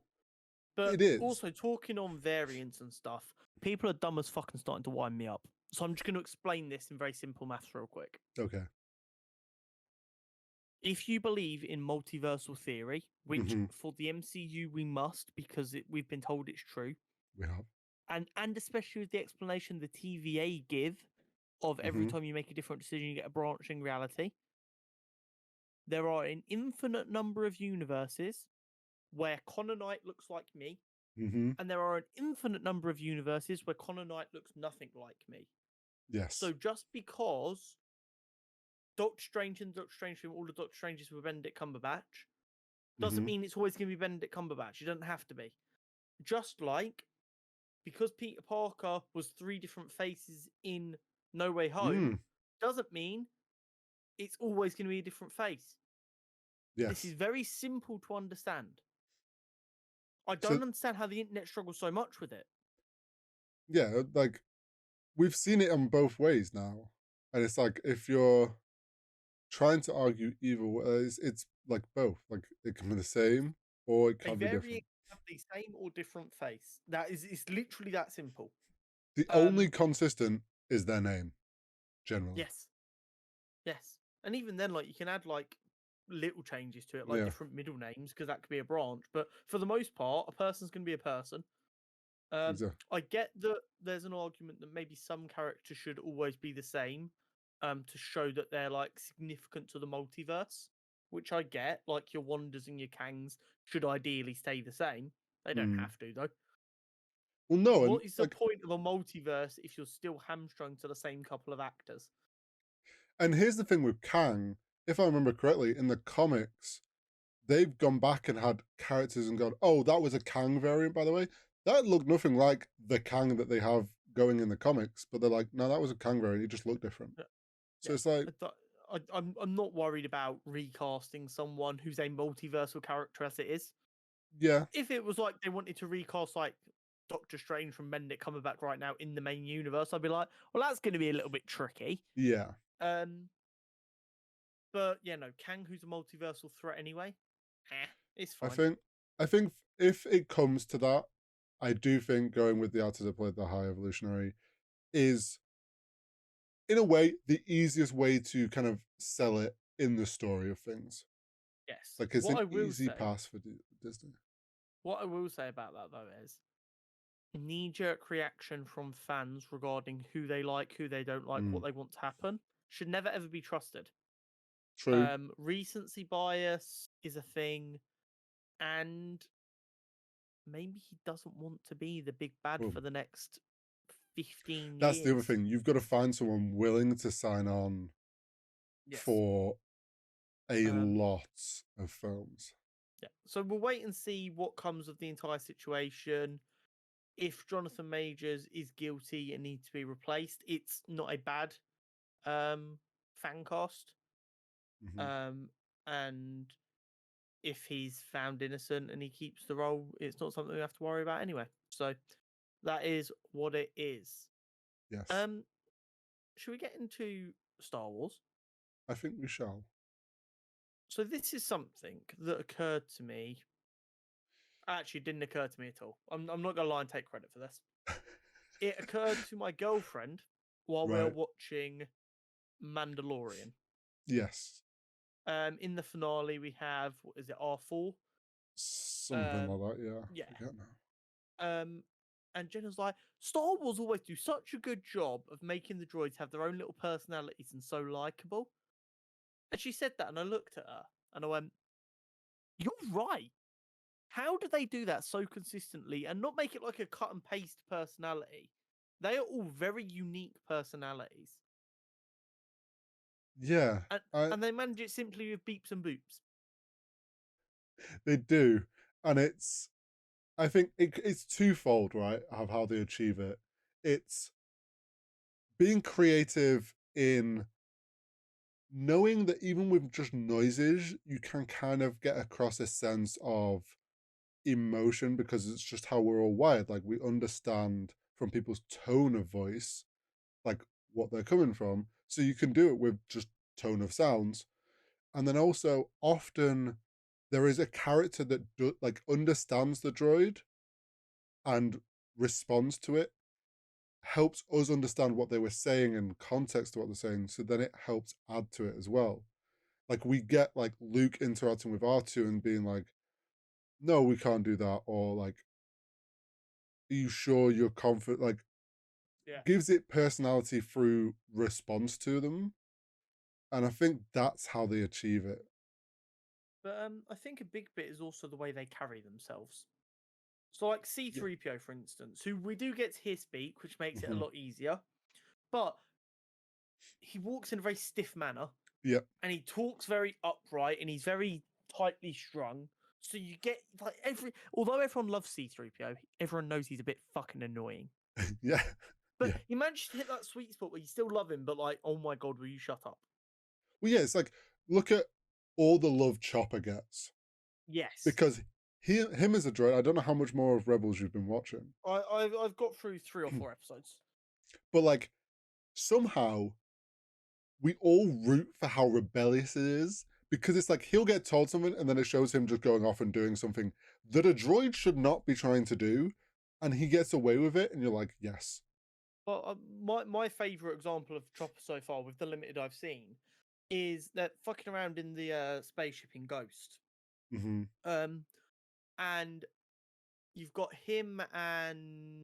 But it is. Also, talking on variants and stuff, people are dumb as fucking starting to wind me up. So I'm just going to explain this in very simple maths real quick. Okay. If you believe in multiversal theory, which for the MCU we must because we've been told it's true. We have. And especially with the explanation the TVA give of every time you make a different decision, you get a branching reality. There are an infinite number of universes where Conor Knight looks like me, and there are an infinite number of universes where Conor Knight looks nothing like me. Yes. So just because Doctor Strange and Doctor Strange film, all the Doctor Stranges were Benedict Cumberbatch, doesn't mean it's always going to be Benedict Cumberbatch. You don't have to be. Just like because Peter Parker was 3 different faces in No Way Home, doesn't mean it's always going to be a different face. Yes. This is very simple to understand. I don't understand how the internet struggles so much with it. Yeah, we've seen it on both ways now. And it's if you're trying to argue either way, it's both. It can be the same or it can be different. Have the same or different face. It's literally that simple. The only consistent is their name, generally. Yes. Yes. And even then, you can add little changes to it, different middle names, because that could be a branch. But for the most part, a person's going to be a person. Exactly. I get that there's an argument that maybe some characters should always be the same, to show that they're significant to the multiverse, which I get. Your Wanders and your Kangs should ideally stay the same. They don't have to though. Well, no. What is the point of a multiverse if you're still hamstrung to the same couple of actors? And here's the thing with Kang, if I remember correctly, in the comics, they've gone back and had characters and gone, oh, that was a Kang variant, by the way. That looked nothing like the Kang that they have going in the comics, but they're like, no, that was a Kang variant. He just looked different. So it's I'm not worried about recasting someone who's a multiversal character as it is. Yeah. If it was they wanted to recast Doctor Strange from Benedict Cumberbatch right now in the main universe, I'd be like, well, that's going to be a little bit tricky. Yeah. But yeah, no, Kang, who's a multiversal threat anyway, it's fine. I think if it comes to that, I do think going with the actor that played the High Evolutionary is, in a way, the easiest way to kind of sell it in the story of things. Yes. It's an easy pass for Disney. What I will say about that, though, is knee-jerk reaction from fans regarding who they like, who they don't like, what they want to happen, should never, ever be trusted. True. Recency bias is a thing, and maybe he doesn't want to be the big bad for the next 15 years. That's the other thing. You've got to find someone willing to sign on for a lot of films. Yeah. So we'll wait and see what comes of the entire situation. If Jonathan Majors is guilty and needs to be replaced, it's not a bad fan cast. And if he's found innocent and he keeps the role, it's not something we have to worry about anyway. So that is what it is. Yes. Should we get into Star Wars? I think we shall. So this is something that occurred to me Actually, it didn't occur to me at all. I'm not gonna lie and take credit for this. It occurred to my girlfriend while we were Right. watching Mandalorian. Yes. In the finale, we have, what is it, R4? Something like that, yeah. Yeah. I forget now. And Jenna's like, Star Wars always do such a good job of making the droids have their own little personalities and so likable. And she said that, and I looked at her and I went, "You're right. How do they do that so consistently and not make it like a cut and paste personality? They are all very unique personalities, Yeah. and I and they manage it simply with beeps and boops." They do. And I think it's twofold, right? Of how they achieve it. It's being creative in knowing that even with just noises, you can kind of get across a sense of emotion because it's just how we're all wired. Like we understand from people's tone of voice, like what they're coming from. So you can do it with just tone of sounds. And then also often there is a character that like understands the droid and responds to it, helps us understand what they were saying and context to what they're saying. So then it helps add to it as well. Like we get like Luke interacting with R2 and being like, no, we can't do that. Or like, are you sure you're confident? Like Yeah. gives it personality through response to them. And I think that's how they achieve it. But I think a big bit is also the way they carry themselves. So, like Yeah. C3PO, for instance, who we do get to hear speak, which makes it a Mhm. lot easier, but he walks in a very stiff manner Yeah. and he talks very upright and he's very tightly strung. So you get like although everyone loves C3PO, everyone knows he's a bit fucking annoying. Yeah. But Yeah. he managed to hit that sweet spot where you still love him, but like, oh my god, will you shut up? Well, yeah, it's like look at all the love Chopper gets Yes. because him as a droid. I don't know how much more of Rebels you've been watching, I've got through 3 or 4 episodes. but like somehow we all root for how rebellious it is because it's like he'll get told something and then it shows him just going off and doing something that a droid should not be trying to do, and he gets away with it, and you're like, yes, Well, my favorite example of Chopper so far, with the limited I've seen, is that fucking around in the spaceship in Ghost. mm-hmm. Um, and you've got him and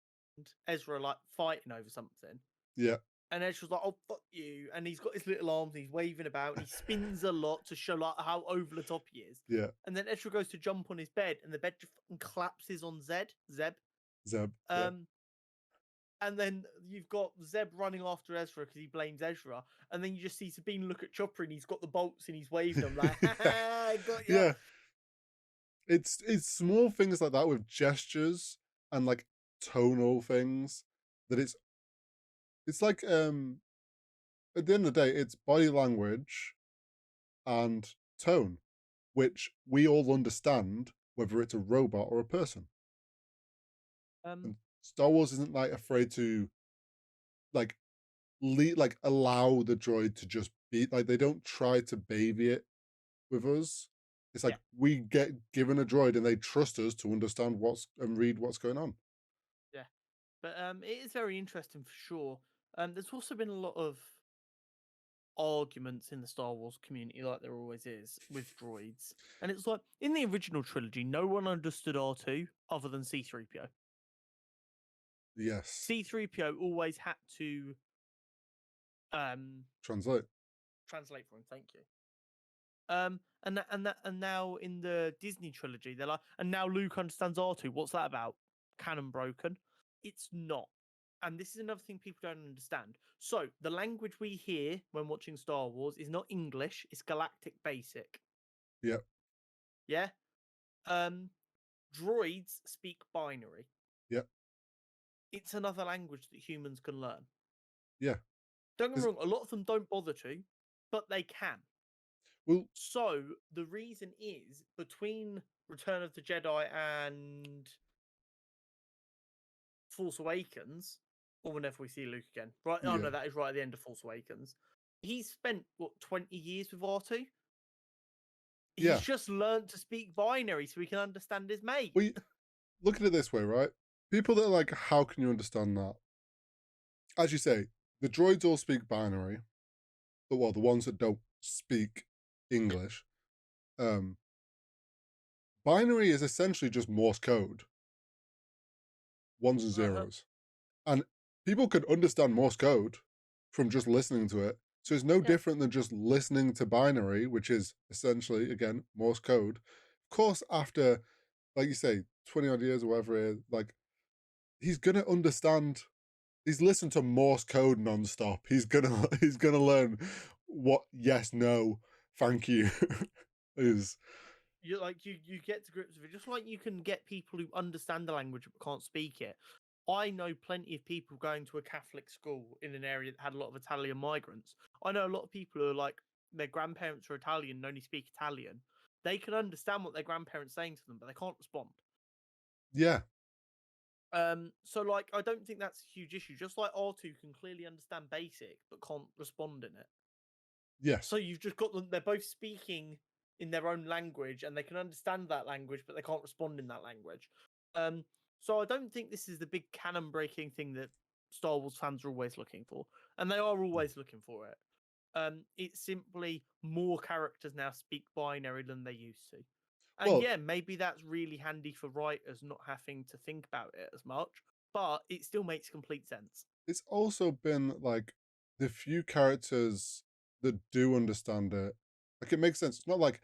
Ezra like fighting over something. Yeah, And Ezra's like, "Oh fuck you!" And he's got his little arms, and he's waving about, and he spins a lot to show like how over the top he is. yeah, And then Ezra goes to jump on his bed, and the bed just fucking collapses on Zeb. Zeb, yeah, Um, and then you've got Zeb running after Ezra because he blames Ezra, and then you just see Sabine look at Chopper, and he's got the bolts, and he's waving them like, "Ha ha, I got ya." yeah. It's small things like that with gestures and like tonal things that it's like at the end of the day, it's body language and tone, which we all understand whether it's a robot or a person. Um, And Star Wars isn't like afraid to like like allow the droid to just be like they don't try to baby it with us. It's yeah, like we get given a droid and they trust us to understand what's and read what's going on. yeah. But it is very interesting for sure. There's also been a lot of arguments in the Star Wars community, like there always is, with droids. And it's like in the original trilogy, no one understood R2 other than C3PO. Yes. C3PO always had to um Translate. translate for him, thank you. And now in the Disney trilogy, they're like, and now Luke understands R2. What's that about? Canon broken? It's not. And this is another thing people don't understand. So the language we hear when watching Star Wars is not English; it's Galactic Basic. Yep. Yeah. Um, droids speak binary. Yep. It's another language that humans can learn. Yeah. Don't get me 'Cause- wrong; a lot of them don't bother to, but they can. well, So the reason is between Return of the Jedi and Force Awakens, or whenever we see Luke again. Right? Oh yeah. no, that is right at the end of Force Awakens. He's spent what 20 years with R2. He's Yeah. just learned to speak binary so he can understand his mate. Well, look at it this way, right? People that are like, how can you understand that? As you say, the droids all speak binary, but well, the ones that don't speak English. Um, Binary is essentially just Morse code, ones and Uh-huh. zeros. And people could understand Morse code from just listening to it. So it's no Yeah. different than just listening to binary, which is essentially, again, Morse code. Of course, after, like you say, 20 odd years or whatever it is, like, he's going to understand. He's listened to Morse code nonstop. He's gonna learn what yes, no, thank you is. You get to grips with it, just like you can get people who understand the language but can't speak it. I know plenty of people going to a Catholic school in an area that had a lot of Italian migrants. I know a lot of people who are like their grandparents are Italian and only speak Italian. They can understand what their grandparents saying to them, but they can't respond. Yeah. So like I don't think that's a huge issue. Just like R2 can clearly understand basic but can't respond in it. So Yes. you've just got them, they're both speaking in their own language and they can understand that language, but they can't respond in that language. So I don't think this is the big canon breaking thing that Star Wars fans are always looking for. And they are always looking for it. It's simply more characters now speak binary than they used to. And Well, yeah, maybe that's really handy for writers not having to think about it as much, but it still makes complete sense. it's also been like the few characters that do understand it. Like it makes sense. It's not like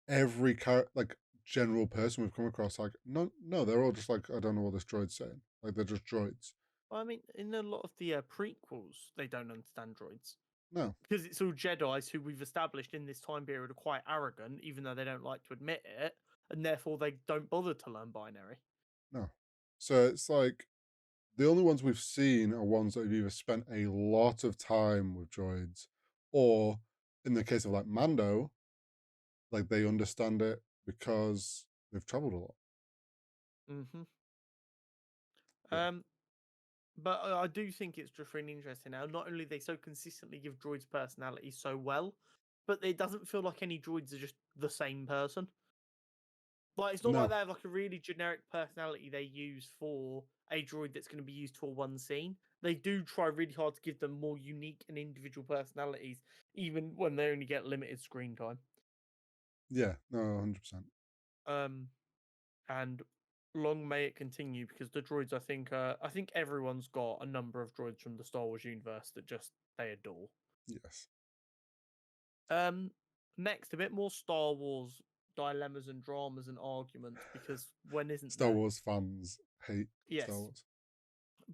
every character, like general person we've come across. Like no, they're all just like, I don't know what this droid's saying. Like they're just droids. I mean, in a lot of the prequels, they don't understand droids No, because it's all Jedi's who we've established in this time period are quite arrogant, even though they don't like to admit it, and therefore they don't bother to learn binary. no. So it's like the only ones we've seen are ones that have either spent a lot of time with droids, or in the case of like Mando, like they understand it because they've traveled a lot. Hmm. Yeah. Um, but I do think it's just really interesting now. Not only they so consistently give droids personalities so well, but it doesn't feel like any droids are just the same person. Like it's not like No. they have like a really generic personality they use for a droid that's going to be used for one scene. They do try really hard to give them more unique and individual personalities, even when they only get limited screen time. Yeah. No. 100%. Um, and long may it continue because the droids, I think everyone's got a number of droids from the Star Wars universe that just they adore. Yes. Um, Next, a bit more Star Wars dilemmas and dramas and arguments because when isn't Star there? Wars fans hate Star Yes. Wars.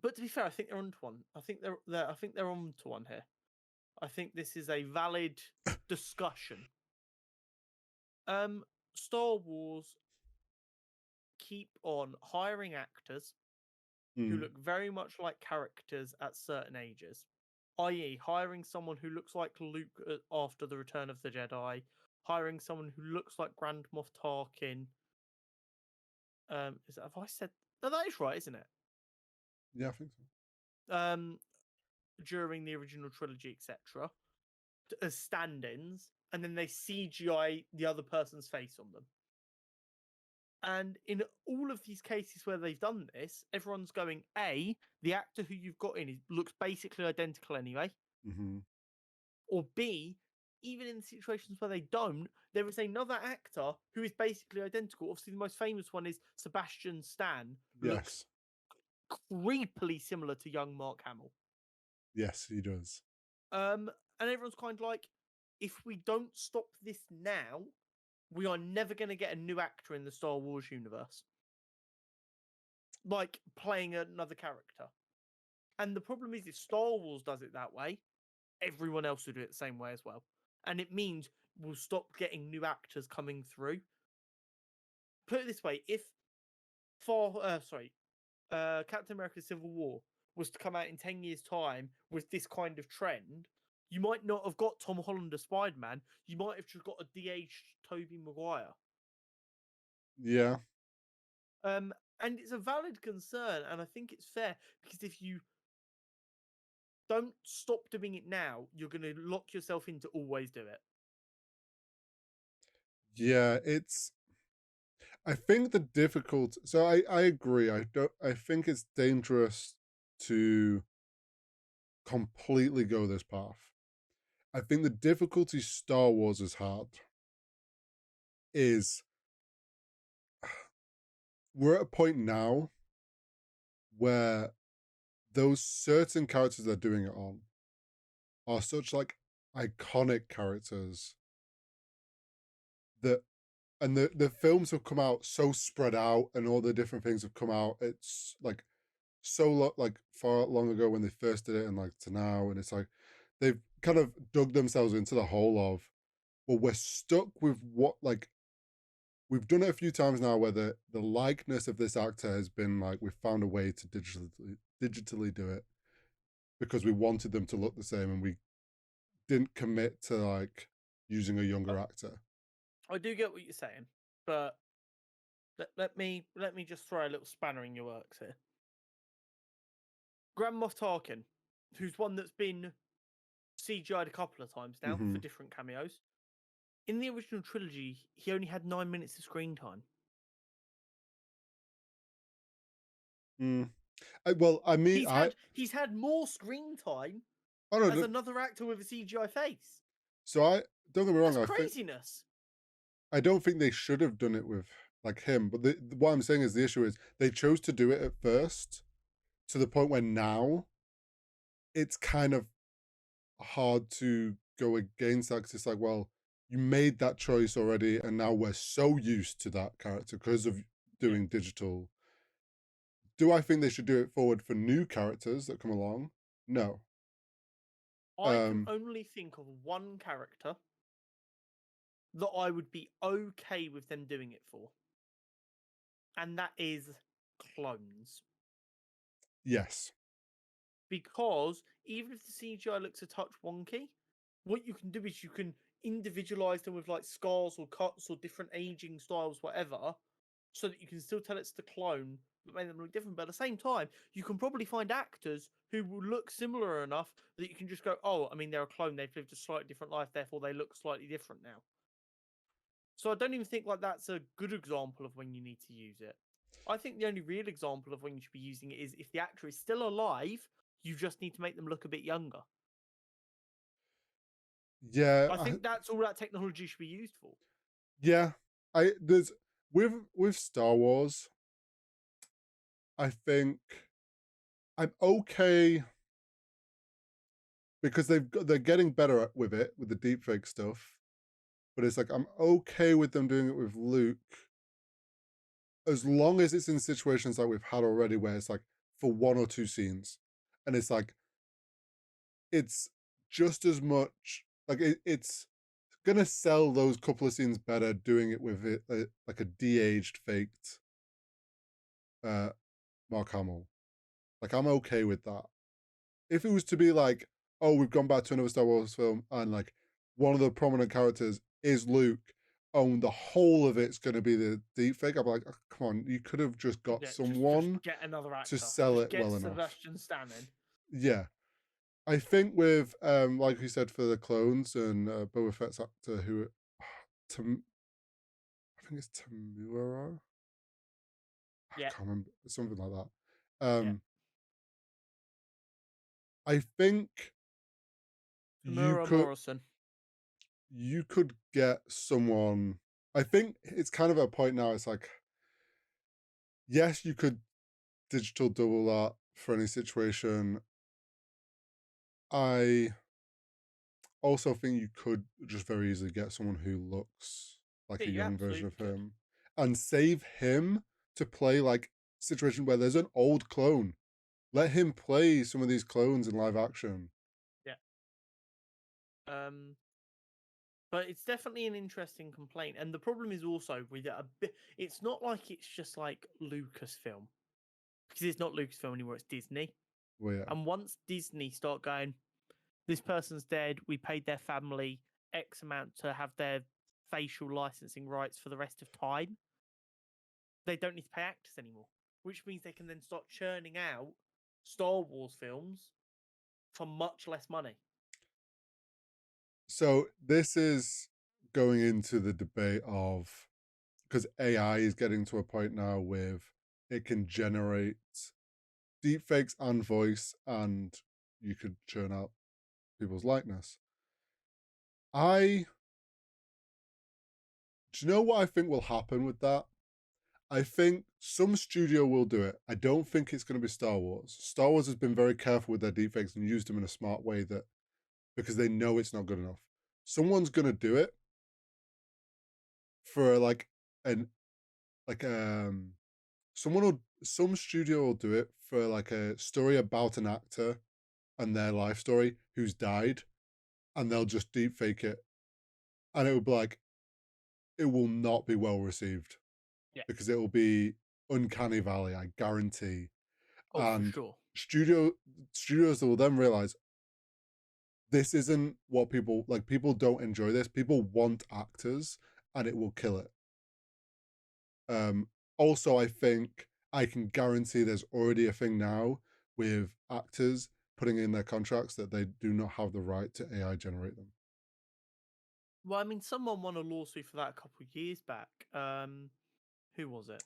But to be fair, I think they're onto one. I think they're onto one here. I think this is a valid discussion. Um, Star Wars keep on hiring actors who Mm. look very much like characters at certain ages, i.e., hiring someone who looks like Luke after the Return of the Jedi, hiring someone who looks like Grand Moff Tarkin. Have I said? No, that is right, isn't it? Yeah, I think so. Um, during the original trilogy, etc. As stand-ins, and then they CGI the other person's face on them. And in all of these cases where they've done this, everyone's going, A, the actor who you've got in looks basically identical anyway, Mm-hmm. or B, even in situations where they don't, there is another actor who is basically identical. Obviously, the most famous one is Sebastian Stan, who looks Yes. creepily similar to young Mark Hamill. Yes, he does. And everyone's kind of like, if we don't stop this now, we are never going to get a new actor in the Star Wars universe, like playing another character. And the problem is, if Star Wars does it that way, everyone else will do it the same way as well. And it means we'll stop getting new actors coming through. Put it this way: if Captain America: Civil War was to come out in 10 years' time with this kind of trend, you might not have got Tom Holland as Spider-Man. You might have just got a de-aged Tobey Maguire. Yeah. And it's a valid concern, and I think it's fair because if you don't stop doing it now, you're going to lock yourself into always do it. Yeah, it's I think the difficult. So I agree. I don't. I think it's dangerous to completely go this path. I think the difficulty Star Wars has had is we're at a point now where those certain characters they're doing it on are such like iconic characters that and the films have come out so spread out and all the different things have come out. It's like like far long ago when they first did it and like to now, and it's like they've kind of dug themselves into the hole of, well, we're stuck with what like we've done it a few times now where the likeness of this actor has been like we've found a way to digitally do it because we wanted them to look the same and we didn't commit to like using a younger actor. I do get what you're saying, but let me just throw a little spanner in your works here. Grand Moff Tarkin, who's one that's been CGI'd a couple of times now Mm-hmm. for different cameos. In the original trilogy, he only had 9 minutes of screen time. Well, I mean, he's had more screen time oh no, as another actor with a CGI face. so I don't get me wrong. That's craziness. I don't think they should have done it with like him. But what I'm saying is the issue is they chose to do it at first to the point where now it's kind of hard to go against that because it's like, well, you made that choice already, and now we're so used to that character because of doing digital. Do I think they should do it forward for new characters that come along? No. I can only think of one character that I would be okay with them doing it for, and that is clones. Yes. Because even if the CGI looks a touch wonky, what you can do is you can individualize them with like scars or cuts or different aging styles, whatever, so that you can still tell it's the clone, but make them look different. But at the same time, you can probably find actors who will look similar enough that you can just go, oh, I mean, they're a clone. They've lived a slightly different life, therefore they look slightly different now. So I don't even think like that's a good example of when you need to use it. I think the only real example of when you should be using it is if the actor is still alive, you just need to make them look a bit younger. Yeah. I think that's all that technology should be used for. Yeah. There's with Star Wars, I think I'm okay because they're getting better with it with the deepfake stuff. But it's like I'm okay with them doing it with Luke as long as it's in situations like we've had already where it's like for one or two scenes and it's like it's just as much like it's gonna sell those couple of scenes better doing it with it like a de-aged faked Mark Hamill. Like I'm okay with that. If it was to be like, oh, we've gone back to another Star Wars film and like one of the prominent characters is Luke, oh, and the whole of it's going to be the deep fake, I'm like, oh, come on, you could have just got someone just get another actor to sell just it get well Sebastian enough. Stan in. Yeah. I think with like we said for the clones and Boba Fett's actor who I think it's Tamura. I can't remember, something like that. I think Tamura Morrison. You could get someone. I think it's kind of a point now. It's like, yes, you could digital double that for any situation. I also think you could just very easily get someone who looks like a young version of him and save him to play like situation where there's an old clone. Let him play some of these clones in live action. Yeah. But it's definitely an interesting complaint, and the problem is also with it a bit. It's not like it's just like Lucasfilm, because it's not Lucasfilm anymore. It's Disney. Well, yeah. And once Disney start going, this person's dead. We paid their family X amount to have their facial licensing rights for the rest of time. They don't need to pay actors anymore, which means they can then start churning out Star Wars films for much less money. So this is going into the debate of because AI is getting to a point now with it can generate deepfakes and voice, and you could churn out people's likeness. Do you know what I think will happen with that? I think some studio will do it. I don't think it's going to be Star Wars. Star Wars has been very careful with their deepfakes and used them in a smart way that because they know it's not good enough. Someone's going to do it for an like some studio will do it for like a story about an actor and their life story who's died, and they'll just deepfake it, and it will be like it will not be well received Yeah. because it will be uncanny valley, I guarantee. Oh, for And sure. studios will then realize this isn't what people like. People don't enjoy this. People want actors, and it will kill it. Also, I think I can guarantee there's already a thing now with actors putting in their contracts that they do not have the right to AI generate them. Well, I mean, someone won a lawsuit for that a couple of years back. Who was it?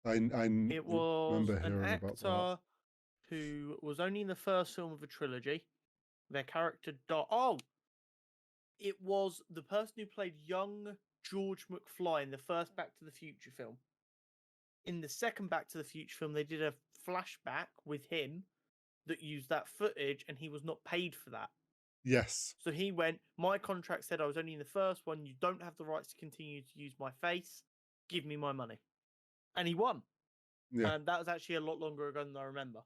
I It was remember an hearing about that. actor who was only in the first film of a trilogy. Their character died. Oh, it was the person who played young George McFly in the first Back to the Future film. In the second Back to the Future film, they did a flashback with him that used that footage, and he was not paid for that. Yes. So he went, my contract said I was only in the first one. You don't have the rights to continue to use my face. Give me my money. And he won. Yeah. That was actually a lot longer ago than I remember.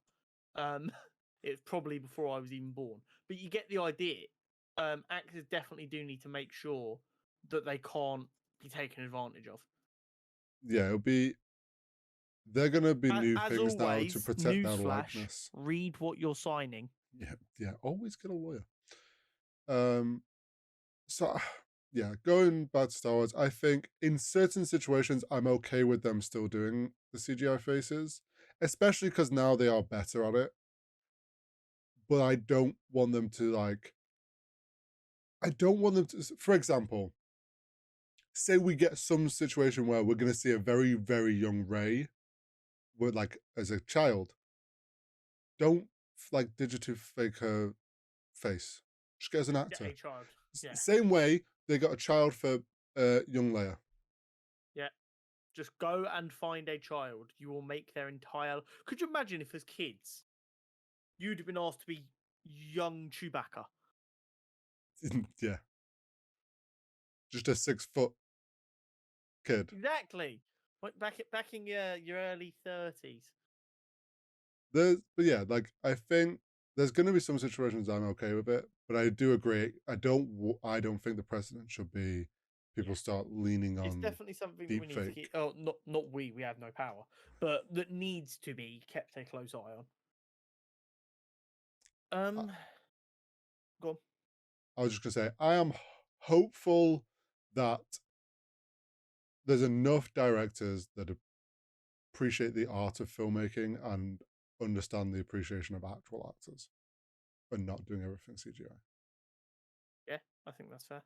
It was probably before I was even born. But you get the idea. Actors definitely do need to make sure that they can't be taken advantage of. Yeah. They're gonna be new As things now to always, protect their newsflash, likeness. read what you're signing. Yeah. Yeah. Always get a lawyer. Um. So yeah, going back to Star Wars, I think in certain situations I'm okay with them still doing the CGI faces, especially because now they are better at it. But I don't want them to I don't want them to. For example, say we get some situation where we're going to see a very very young Ray, with like as a child. Don't like digital fake her face. Just get as an Get actor. a child. Yeah. Same way they got a child for young Leia. Yeah. Just go and find a child. You will make their entire. Could you imagine if, as kids, you'd have been asked to be young Chewbacca? Yeah, just a 6 foot kid. Exactly. Like back in your early 30s. But yeah, like I think there's going to be some situations I'm okay with it, but I do agree. I don't think the precedent should be Yeah. people start leaning It's on definitely something that we deep need to fake. keep. Oh, not we have no power, but that needs to be kept a close eye on. I, Go on. I was just gonna say I am hopeful that there's enough directors that appreciate the art of filmmaking and understand the appreciation of actual actors and not doing everything CGI. Yeah, I think that's fair.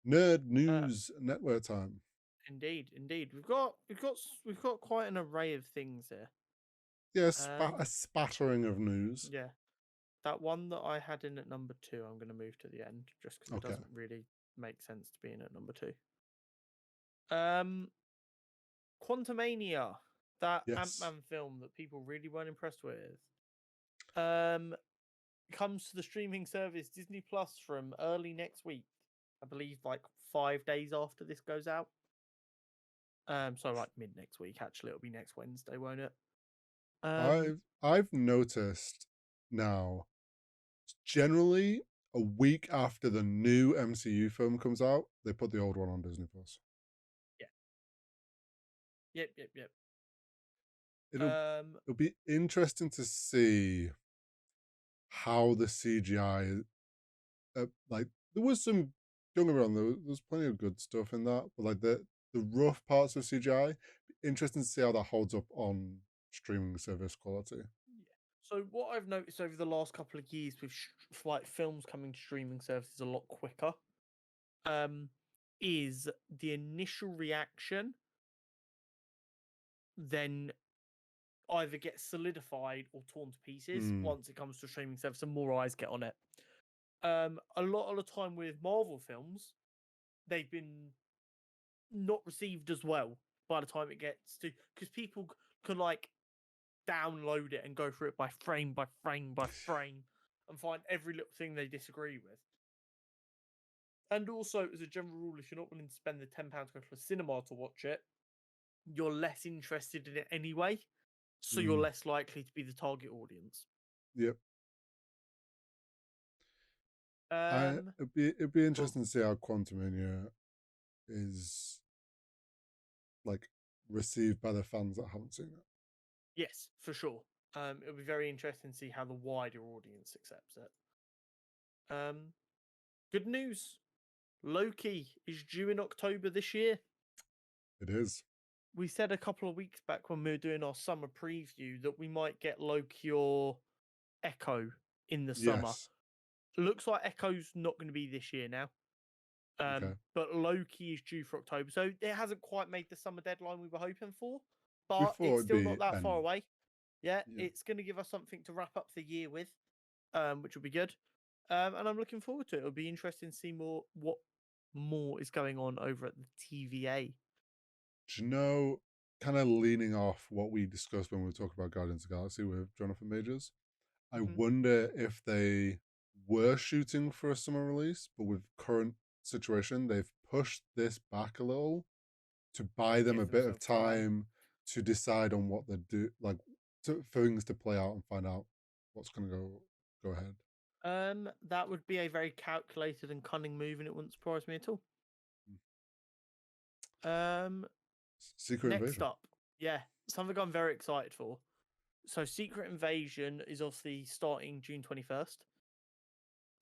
Nerd news network time. Indeed, indeed. We've got quite an array of things here. Yes, a spattering of news. Yeah. That one that I had in at number 2, I'm going to move to the end just because it Okay. doesn't really make sense to be in at number 2. Um, Quantumania, that Yes. Ant-Man film that people really weren't impressed with, um, comes to the streaming service Disney Plus from early next week. I believe like 5 days after this goes out. So like mid next week. Actually, it'll be next Wednesday, won't it? I've noticed now generally a week after the new MCU film comes out, they put the old one on Disney Plus. Yeah. Yep. It'll Um, it'll be interesting to see how the CGI like there was some don't get me wrong, there was plenty of good stuff in that, but like the rough parts of CGI, interesting to see how that holds up on streaming service quality. yeah. So what I've noticed over the last couple of years with like films coming to streaming services a lot quicker. Um, is the initial reaction then either gets solidified or torn to pieces once it comes to streaming service and more eyes get on it. A lot of the time with Marvel films, they've been not received as well by the time it gets to, because people can like download it and go through it by frame by frame by frame and find every little thing they disagree with. And also, as a general rule, if you're not willing to spend the £10 to go to a cinema to watch it, you're less interested in it anyway. So you're less likely to be the target audience. Yep. It'd be interesting to see how Quantumania is like received by the fans that haven't seen it. Yes, for sure. It'll be very interesting to see how the wider audience accepts it. Good news. Loki is due in October this year. It is. We said a couple of weeks back when we were doing our summer preview that we might get Loki or Echo in the summer. Yes. Looks like Echo's not going to be this year now. Okay. But Loki is due for October. So it hasn't quite made the summer deadline we were hoping for. But it's still not that far away. Yeah, it's going to give us something to wrap up the year with, which will be good. And I'm looking forward to it. It'll be interesting to see what more is going on over at the TVA. Do you know, kind of leaning off what we discussed when we were talking about Guardians of the Galaxy with Jonathan Majors, I wonder if they were shooting for a summer release, but with current situation, they've pushed this back a little to buy them a bit of time to decide on what they do, like for things to play out and find out what's going to go ahead. That would be a very calculated and cunning move, and it wouldn't surprise me at all. Secret next Invasion. Up, yeah, something I'm very excited for. So, Secret Invasion is obviously starting June 21st.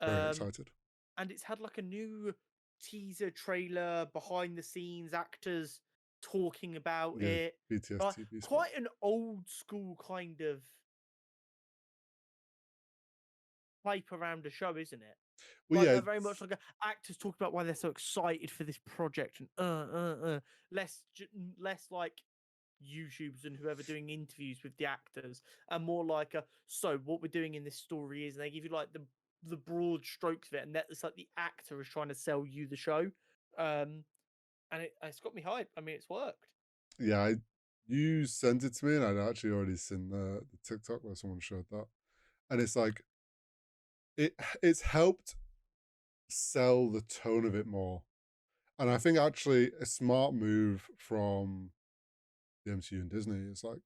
Very excited. And it's had like a new teaser trailer, behind the scenes, actors talking about it. BTS like, TV quite an old school kind of hype around the show, isn't it? Well, like, very much like actors talk about why they're so excited for this project, and less like YouTubers and whoever doing interviews with the actors, and more like so what we're doing in this story is, and they give you like the broad strokes of it, and it's like the actor is trying to sell you the show, and it's got me hyped. I mean, it's worked. Yeah, you sent it to me, and I'd actually already seen the TikTok where someone showed that, and it's like it's helped sell the tone of it more, and I think actually a smart move from the MCU and Disney is like,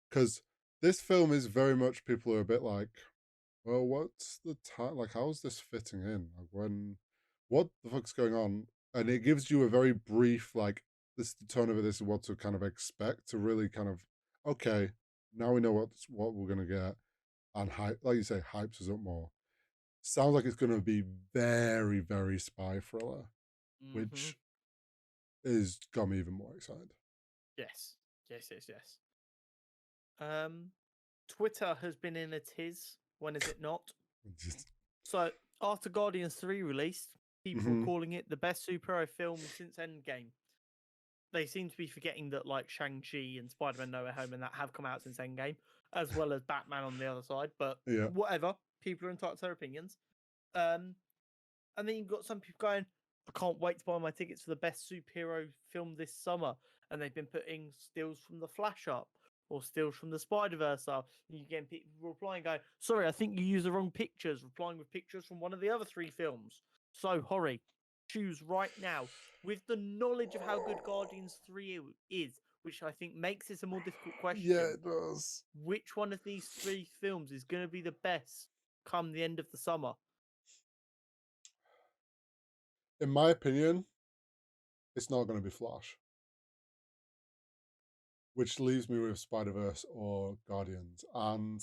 because this film is very much, people are a bit like, well, what's the time, like how's this fitting in, like what the fuck's going on, and it gives you a very brief like, this is the tone of it, this is what to kind of expect, to really kind of, okay, now we know what we're gonna get, and hype, like you say, hypes us up more. Sounds like it's gonna be very, very spy thriller, which is got me even more excited. Yes. Twitter has been in a tiz. When is it not? So after Guardians 3 released, people were calling it the best superhero film since Endgame. They seem to be forgetting that like Shang-Chi and Spider-Man No Way Home and that have come out since Endgame, as well as Batman on the other side. But whatever, people are entitled to their opinions. And then you've got some people going, I can't wait to buy my tickets for the best superhero film this summer. And they've been putting stills from The Flash up, or stills from the Spider-Verse up. And you get people replying going, sorry, I think you used the wrong pictures, replying with pictures from one of the other 3 films. So, Hori, choose right now. With the knowledge of how good Guardians 3 is, which I think makes this a more difficult question. Yeah, it does. Which one of these 3 films is going to be the best come the end of the summer? In my opinion, it's not going to be Flash. Which leaves me with Spider-Verse or Guardians. And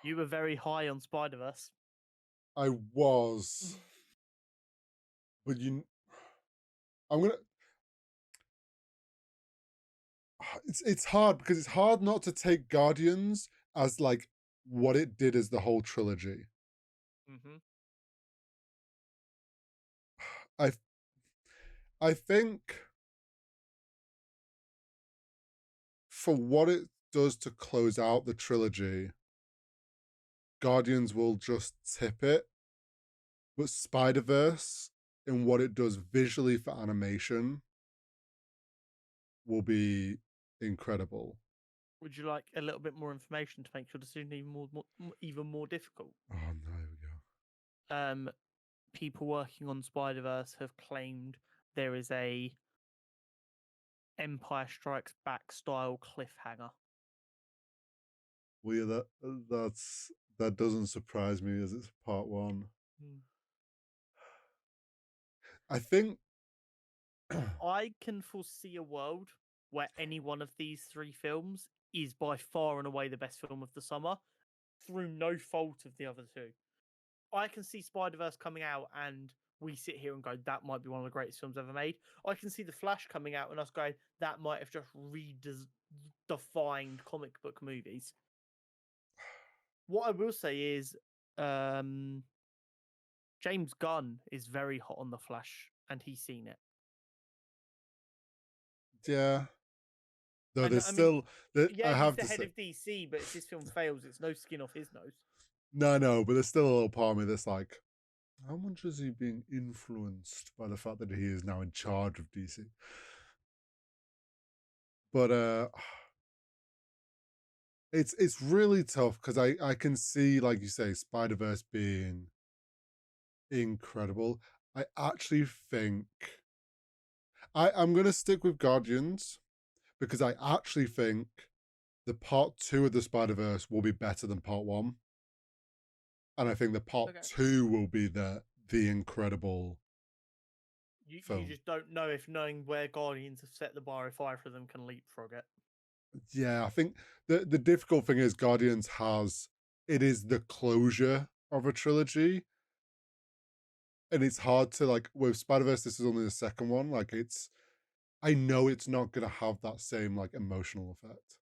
you were very high on Spider-Verse. I was. But I'm going to... It's hard, because it's hard not to take Guardians as like what it did as the whole trilogy. I I think for what it does to close out the trilogy, Guardians will just tip it. But Spider-Verse and what it does visually for animation will be incredible. Would you like a little bit more information to make your decision even more difficult? Oh no, here we go. People working on Spider-Verse have claimed there is a Empire Strikes Back style cliffhanger. Well, yeah, that doesn't surprise me as it's part one. I think I can foresee a world where any one of these three films is by far and away the best film of the summer through no fault of the other two. I can see Spider-Verse coming out and we sit here and go, that might be one of the greatest films ever made. I can see The Flash coming out and us going, that might have just redefined comic book movies. What I will say is, James Gunn is very hot on The Flash and he's seen it. yeah. Though And there's I mean, still that yeah, I he's have the to head say of DC, but if this film fails, it's no skin off his nose. no, but there's still a little part of me that's like, how much is he being influenced by the fact that he is now in charge of DC? But it's really tough because I can see, like you say, Spider-Verse being incredible. I actually think I'm gonna stick with Guardians because I actually think the part two of the Spider-Verse will be better than part one. And I think the part two will be the incredible You film. just don't know if knowing where Guardians have set the bar, if either of them can leapfrog it. Yeah, I think the difficult thing is Guardians it is the closure of a trilogy. And it's hard to like with Spider-Verse, this is only the second one. Like I know it's not gonna have that same like emotional effect.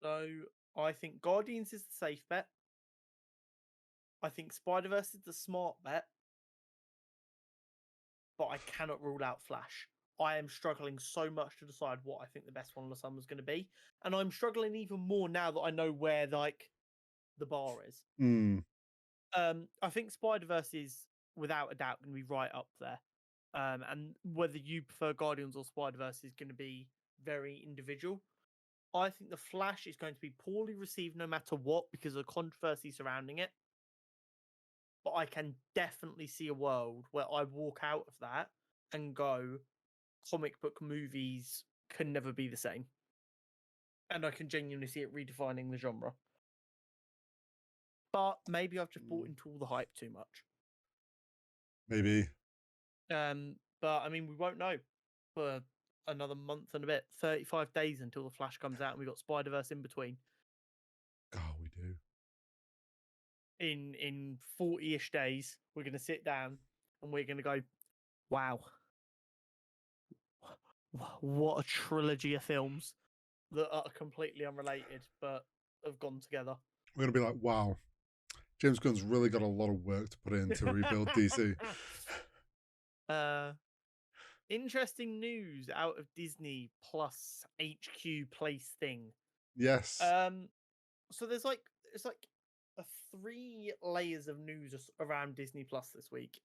So I think Guardians is the safe bet. I think Spider-Verse is the smart bet. But I cannot rule out Flash. I am struggling so much to decide what I think the best one of the summer is going to be, and I'm struggling even more now that I know where like the bar is. I think Spider-Verse is without a doubt going to be right up there, and whether you prefer Guardians or Spider-Verse is going to be very individual. I think the Flash is going to be poorly received no matter what because of the controversy surrounding it. But I can definitely see a world where I walk out of that and go, comic book movies can never be the same. And I can genuinely see it redefining the genre. But maybe I've just bought into all the hype too much. Maybe. But I mean, we won't know for another month and a bit. 35 days until the Flash comes out, and we got Spider-Verse in between. God, we do. In 40-ish days, we're gonna sit down and we're gonna go, wow. What a trilogy of films that are completely unrelated but have gone together. We're gonna be like, wow, James Gunn's really got a lot of work to put in to rebuild DC. Interesting news out of Disney Plus HQ Place thing. Yes. So there's like it's like a 3 layers of news around Disney Plus this week.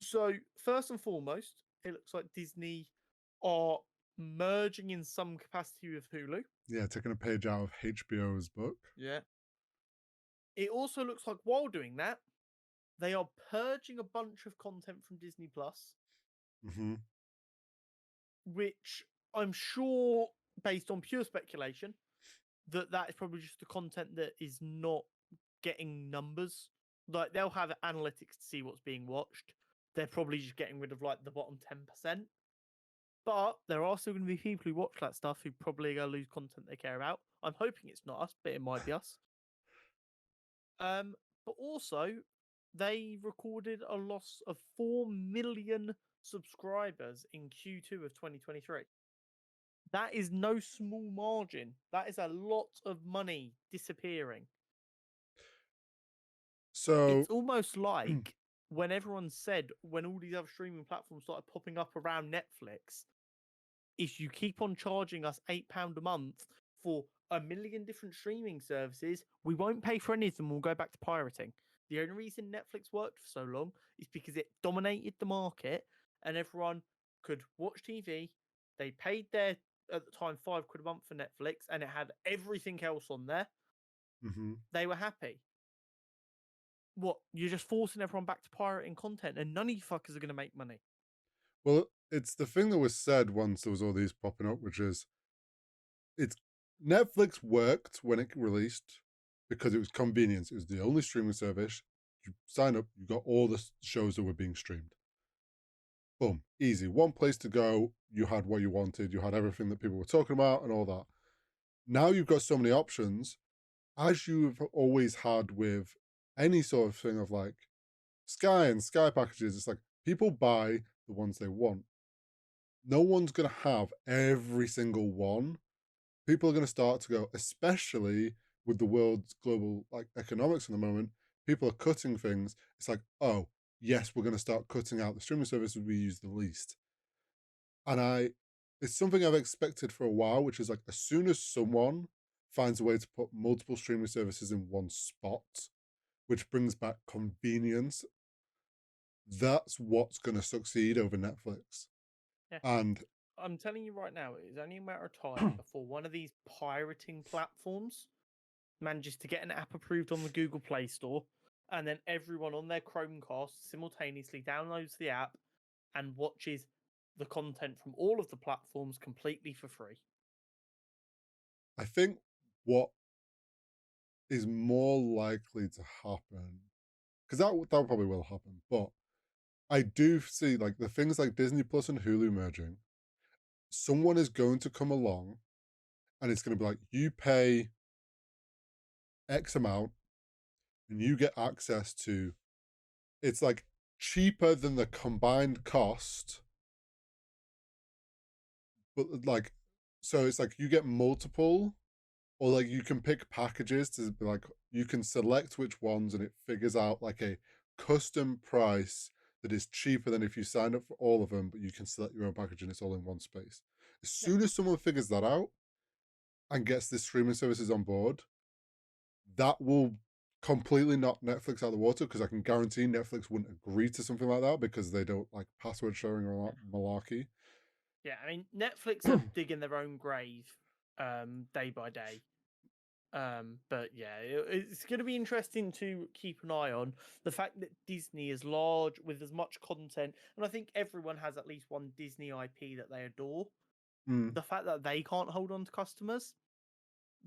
So first and foremost, it looks like Disney are merging in some capacity with Hulu. Yeah, taking a page out of HBO's book. Yeah. It also looks like while doing that, they are purging a bunch of content from Disney Plus, which I'm sure, based on pure speculation, that is probably just the content that is not getting numbers. Like they'll have analytics to see what's being watched. They're probably just getting rid of like the bottom 10%. But there are still going to be people who watch that stuff who probably are going to lose content they care about. I'm hoping it's not us, but it might be us. But also, they recorded a loss of 4 million subscribers in Q2 of 2023. That is no small margin. That is a lot of money disappearing. So it's almost like when everyone said, when all these other streaming platforms started popping up around Netflix, if you keep on charging us £8 a month for a million different streaming services, we won't pay for any of them. We'll go back to pirating. The only reason Netflix worked for so long is because it dominated the market and everyone could watch TV. They paid their, at the time, £5 a month for Netflix and it had everything else on there. Mm-hmm. They were happy. What? You're just forcing everyone back to pirating content and none of you fuckers are going to make money. Well, it's the thing that was said once there was all these popping up, which is it's Netflix worked when it released because it was convenience. It was the only streaming service. You sign up, you got all the shows that were being streamed. Boom, easy. One place to go. You had what you wanted. You had everything that people were talking about and all that. Now you've got so many options, as you've always had with any sort of thing of like Sky and Sky packages. It's like people buy the ones they want. No one's going to have every single one. People are going to start to go, especially with the world's global like economics in the moment. People are cutting things. It's like, oh, yes, we're going to start cutting out the streaming services we use the least. And it's something I've expected for a while, which is like as soon as someone finds a way to put multiple streaming services in one spot, which brings back convenience, that's what's going to succeed over Netflix. Yeah. And I'm telling you right now, it's only a matter of time before one of these pirating platforms manages to get an app approved on the Google Play Store, and then everyone on their Chromecast simultaneously downloads the app and watches the content from all of the platforms completely for free. I think what is more likely to happen, because that probably will happen, but I do see like the things like Disney Plus and Hulu merging. Someone is going to come along and it's going to be like, you pay X amount and you get access to, it's like cheaper than the combined cost, but like, so it's like you get multiple, or like you can pick packages to be like, you can select which ones and it figures out like a custom price that is cheaper than if you signed up for all of them, but you can select your own package and it's all in one space. As soon as someone figures that out and gets the streaming services on board, that will completely knock Netflix out of the water, because I can guarantee Netflix wouldn't agree to something like that because they don't like password sharing or malarkey. Yeah, I mean, Netflix are digging their own grave day by day. But yeah, it's going to be interesting to keep an eye on the fact that Disney is large with as much content, and I think everyone has at least one Disney IP that they adore. The fact that they can't hold on to customers,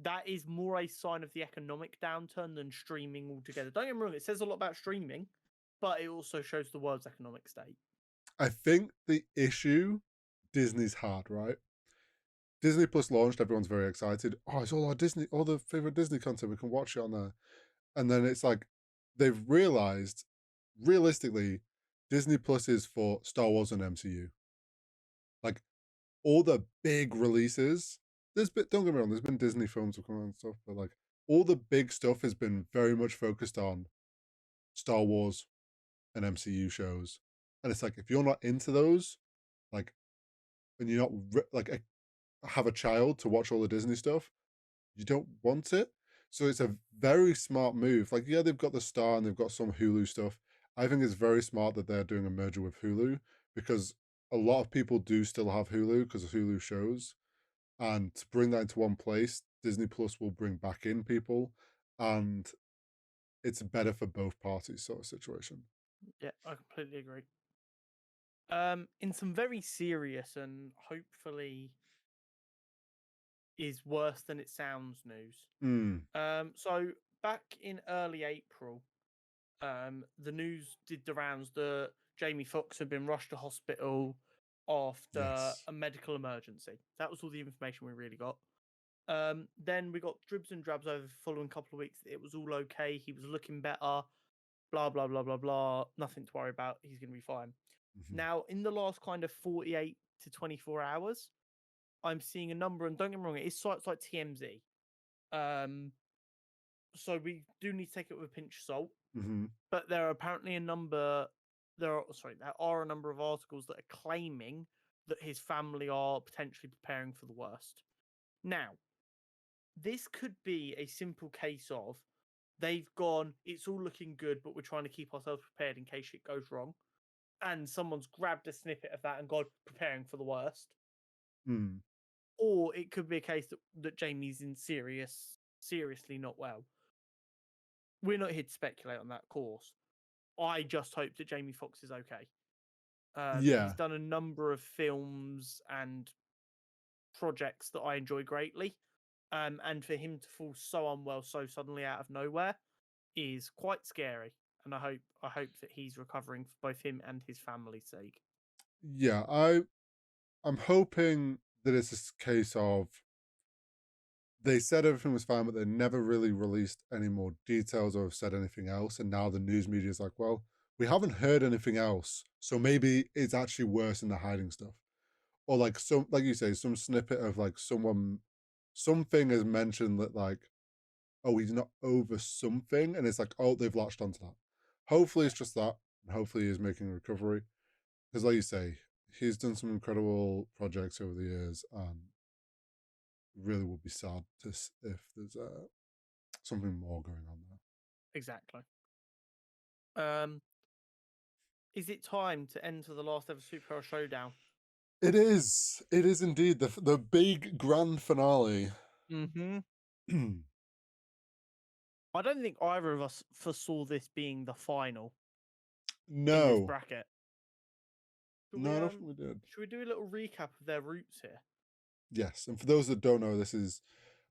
that is more a sign of the economic downturn than streaming altogether. Don't get me wrong, it says a lot about streaming, but it also shows the world's economic state. I think the issue Disney's had, right? Disney Plus launched, everyone's very excited. Oh, it's all our Disney, all the favorite Disney content, we can watch it on there. And then it's like they've realized, realistically, Disney Plus is for Star Wars and MCU. Like all the big releases, don't get me wrong, there's been Disney films that come out and stuff, but like all the big stuff has been very much focused on Star Wars and MCU shows. And it's like, if you're not into those, like, and you're not like have a child to watch all the Disney stuff, you don't want it. So it's a very smart move. Like, yeah, they've got the Star and they've got some Hulu stuff. I think it's very smart that they're doing a merger with Hulu, because a lot of people do still have Hulu because of Hulu shows. And to bring that into one place, Disney Plus will bring back in people, and it's better for both parties, sort of situation. Yeah, I completely agree. In some very serious and hopefully is worse than it sounds news. So back in early April, the news did the rounds that Jamie Foxx had been rushed to hospital after Yes. a medical emergency. That was all the information we really got. Then we got dribs and drabs over the following couple of weeks. It was all okay. He was looking better. Blah blah blah blah blah. Nothing to worry about. He's going to be fine. Now, in the last kind of 48 to 24 hours, I'm seeing a number, and don't get me wrong, it is sites like TMZ, so we do need to take it with a pinch of salt. Mm-hmm. But there are apparently a number. There are a number of articles that are claiming that his family are potentially preparing for the worst. Now, this could be a simple case of they've gone, it's all looking good, but we're trying to keep ourselves prepared in case shit goes wrong. And someone's grabbed a snippet of that and gone, preparing for the worst. Mm. Or it could be a case that Jamie's in seriously not well. We're not here to speculate on that course. I just hope that Jamie Foxx is okay. Yeah. He's done a number of films and projects that I enjoy greatly. And for him to fall so unwell so suddenly out of nowhere is quite scary. And I hope that he's recovering for both him and his family's sake. Yeah, I'm hoping that it's a case of they said everything was fine, but they never really released any more details or have said anything else. And now the news media is like, well, we haven't heard anything else, so maybe it's actually worse and they're hiding stuff. Or like some, like you say, some snippet of like something has mentioned that like, oh, he's not over something, and it's like, oh, they've latched onto that. Hopefully, it's just that, and hopefully, he's making a recovery. Because, like you say, he's done some incredible projects over the years, and really would be sad if there's something more going on there. Exactly. Is it time to enter the last ever Superhero Showdown? It is. It is indeed the big grand finale. Mm-hmm. I don't think either of us foresaw this being the final in this No, bracket. no, I don't think we did. Should we do a little recap of their routes here? Yes, and for those that don't know, this is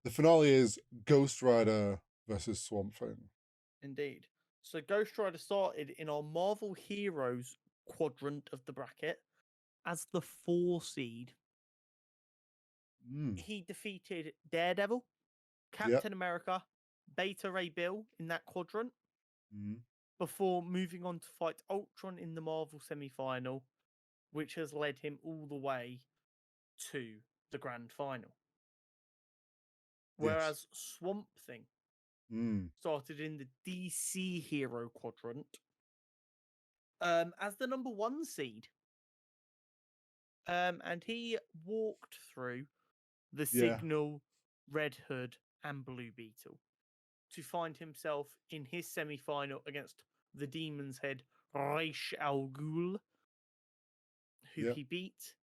the finale is Ghost Rider versus Swamp Thing. Indeed. So Ghost Rider started in our Marvel Heroes quadrant of the bracket as the 4 seed. Mm. He defeated Daredevil, Captain America, Beta Ray Bill in that quadrant before moving on to fight Ultron in the Marvel semi-final, which has led him all the way to the grand final. Whereas Swamp Thing started in the DC Hero quadrant as the number 1 seed. And he walked through the Signal, Red Hood, and Blue Beetle to find himself in his semi-final against the Demon's Head, Ra's al Ghul, who he beat,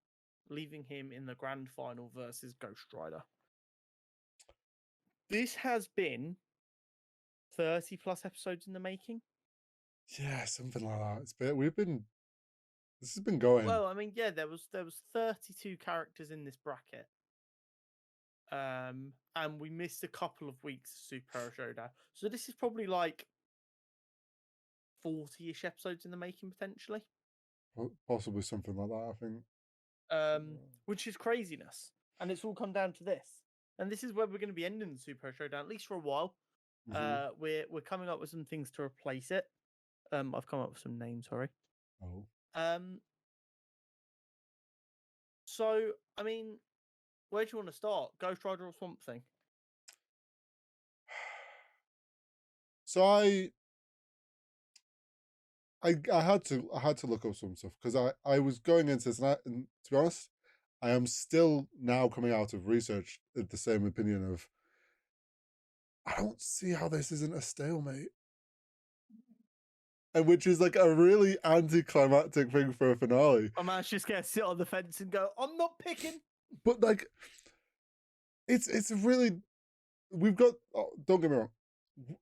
leaving him in the grand final versus Ghost Rider. This has been 30 plus episodes in the making. Yeah, something like that. This has been going. Well, I mean, yeah, there was 32 characters in this bracket. And we missed a couple of weeks of Superhero Showdown. So this is probably like 40-ish episodes in the making, potentially. Possibly something like that, I think. Which is craziness. And it's all come down to this. And this is where we're going to be ending the Superhero Showdown, at least for a while. We're coming up with some things to replace it. I've come up with some names, sorry. So, I mean, where do you want to start? Ghost Rider or Swamp Thing? So I had to look up some stuff because I was going into this, and to be honest, I am still now coming out of research at the same opinion of I don't see how this isn't a stalemate. And which is like a really anticlimactic thing for a finale. My man's just gonna sit on the fence and go, I'm not picking. But like it's really we've got don't get me wrong.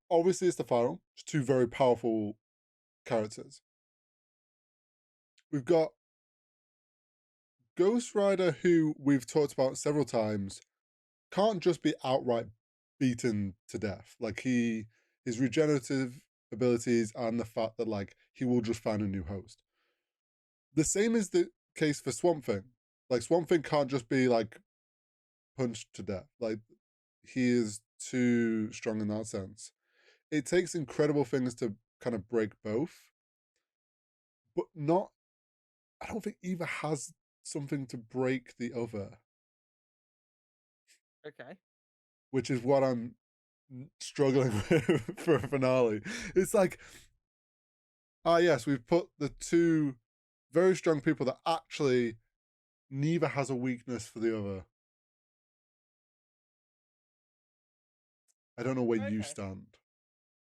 Obviously it's the final. It's 2 very powerful characters. We've got Ghost Rider, who we've talked about several times, can't just be outright beaten to death. Like his regenerative abilities and the fact that like he will just find a new host. The same is the case for Swamp Thing. Like Swamp Thing can't just be like punched to death. Like he is too strong in that sense. It takes incredible things to kind of break both, but not. I don't think either has something to break the other. Okay. Which is what I'm struggling for a finale. It's like, yes, we've put the two very strong people that actually neither has a weakness for the other. I don't know where you Okay. stand.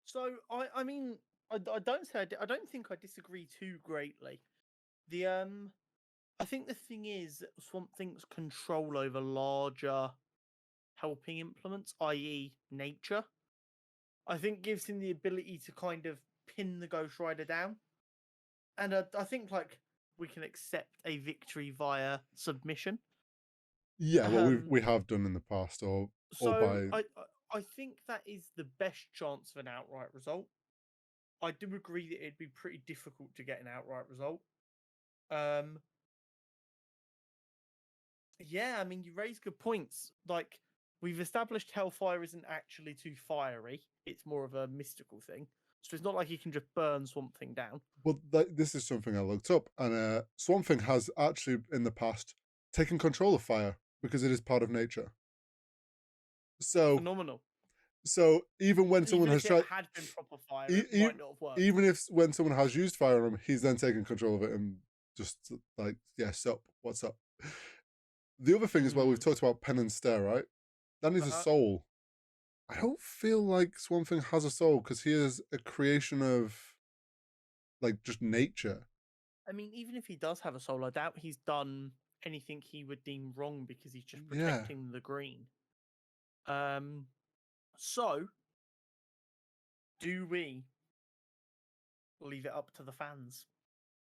So I mean, I don't say I don't think I disagree too greatly. The I think the thing is Swamp Thing's control over larger helping implements, i.e., nature, I think gives him the ability to kind of pin the Ghost Rider down. And I think like we can accept a victory via submission. Yeah, well, Um, we have done in the past, or so by I think that is the best chance of an outright result. I do agree that it'd be pretty difficult to get an outright result. Um, yeah, I mean, you raise good points. Like, we've established Hellfire isn't actually too fiery, it's more of a mystical thing. So it's not like you can just burn Swamp Thing down. well, this is something I looked up, and Swamp Thing has actually in the past taken control of fire because it is part of nature. So, Phenomenal. even when someone Even has if it tried, had been proper fire, e- it e- might not have worked. even if when someone has used fire on him, he's then taken control of it and just like, yeah, sup, what's up? The other thing as well, we've Mm. talked about pen and stare, right? That is a Uh-huh. soul. I don't feel like Swamp Thing has a soul because he is a creation of like just nature. I mean, even if he does have a soul, I doubt he's done anything he would deem wrong because he's just Yeah, protecting the green. So do we leave it up to the fans?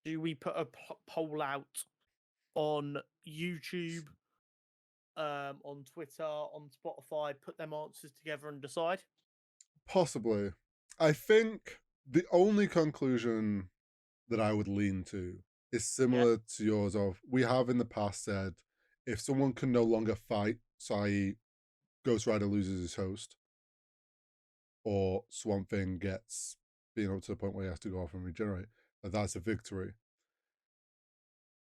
Do we put a poll out on YouTube, on Twitter, on Spotify, put them answers together and decide? possibly. I think the only conclusion that I would lean to is Yeah, similar to yours of we have in the past said if someone can no longer fight, so i.e. Ghost Rider loses his host, or Swamp Thing gets up to the point where he has to go off and regenerate, that's a victory.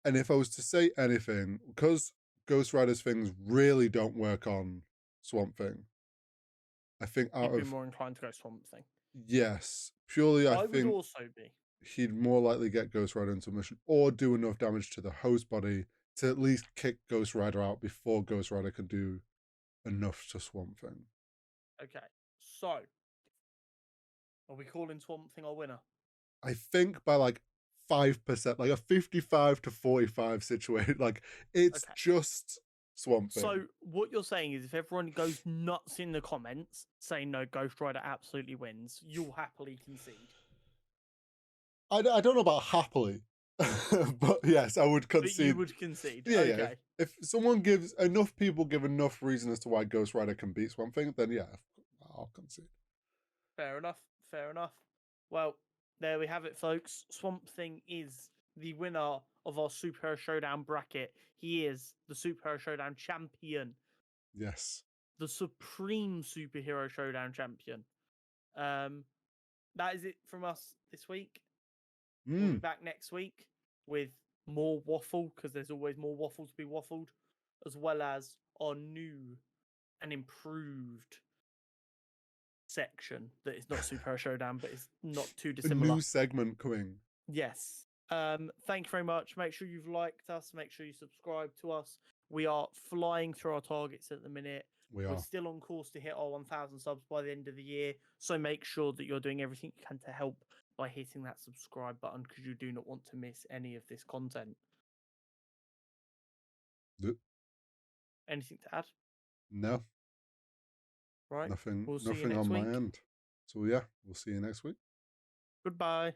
And if I was to say anything, because Ghost Rider's things really don't work on Swamp Thing, I think out you'd be of more inclined to go Swamp Thing. yes, purely I I would think also be. he'd more likely get Ghost Rider into mission or do enough damage to the host body to at least kick Ghost Rider out before Ghost Rider can do enough to Swamp Thing. Okay, so are we calling Swamp Thing our winner? I think by like 5%, like a 55 to 45 situation, like it's Okay. just Swamp Thing. So what you're saying is if everyone goes nuts in the comments saying no, Ghost Rider absolutely wins, you'll happily concede. I don't know about happily, but yes, I would But you concede. would concede. Yeah, yeah. Okay. If someone gives enough people give enough reason as to why Ghost Rider can beat Swamp Thing, then yeah, I'll concede. Fair enough. Fair enough. Well, there we have it, folks. Swamp Thing is the winner of our Superhero Showdown bracket. He is the Superhero Showdown champion, Yes. the supreme Superhero Showdown champion. Um, that is it from us this week. We'll be back next week with more waffle because there's always more waffle to be waffled, as well as our new and improved section that is not Superhero Showdown, but is not too A dissimilar. new segment coming. Yes. Thank you very much. Make sure you've liked us. Make sure you subscribe to us. We are flying through our targets at the minute. We We're are. still on course to hit our 1,000 subs by the end of the year. So make sure that you're doing everything you can to help by hitting that subscribe button because you do not want to miss any of this content. Anything to add? No, Right. nothing We'll see you nothing next on my week. end. So yeah, we'll see you next week. Goodbye.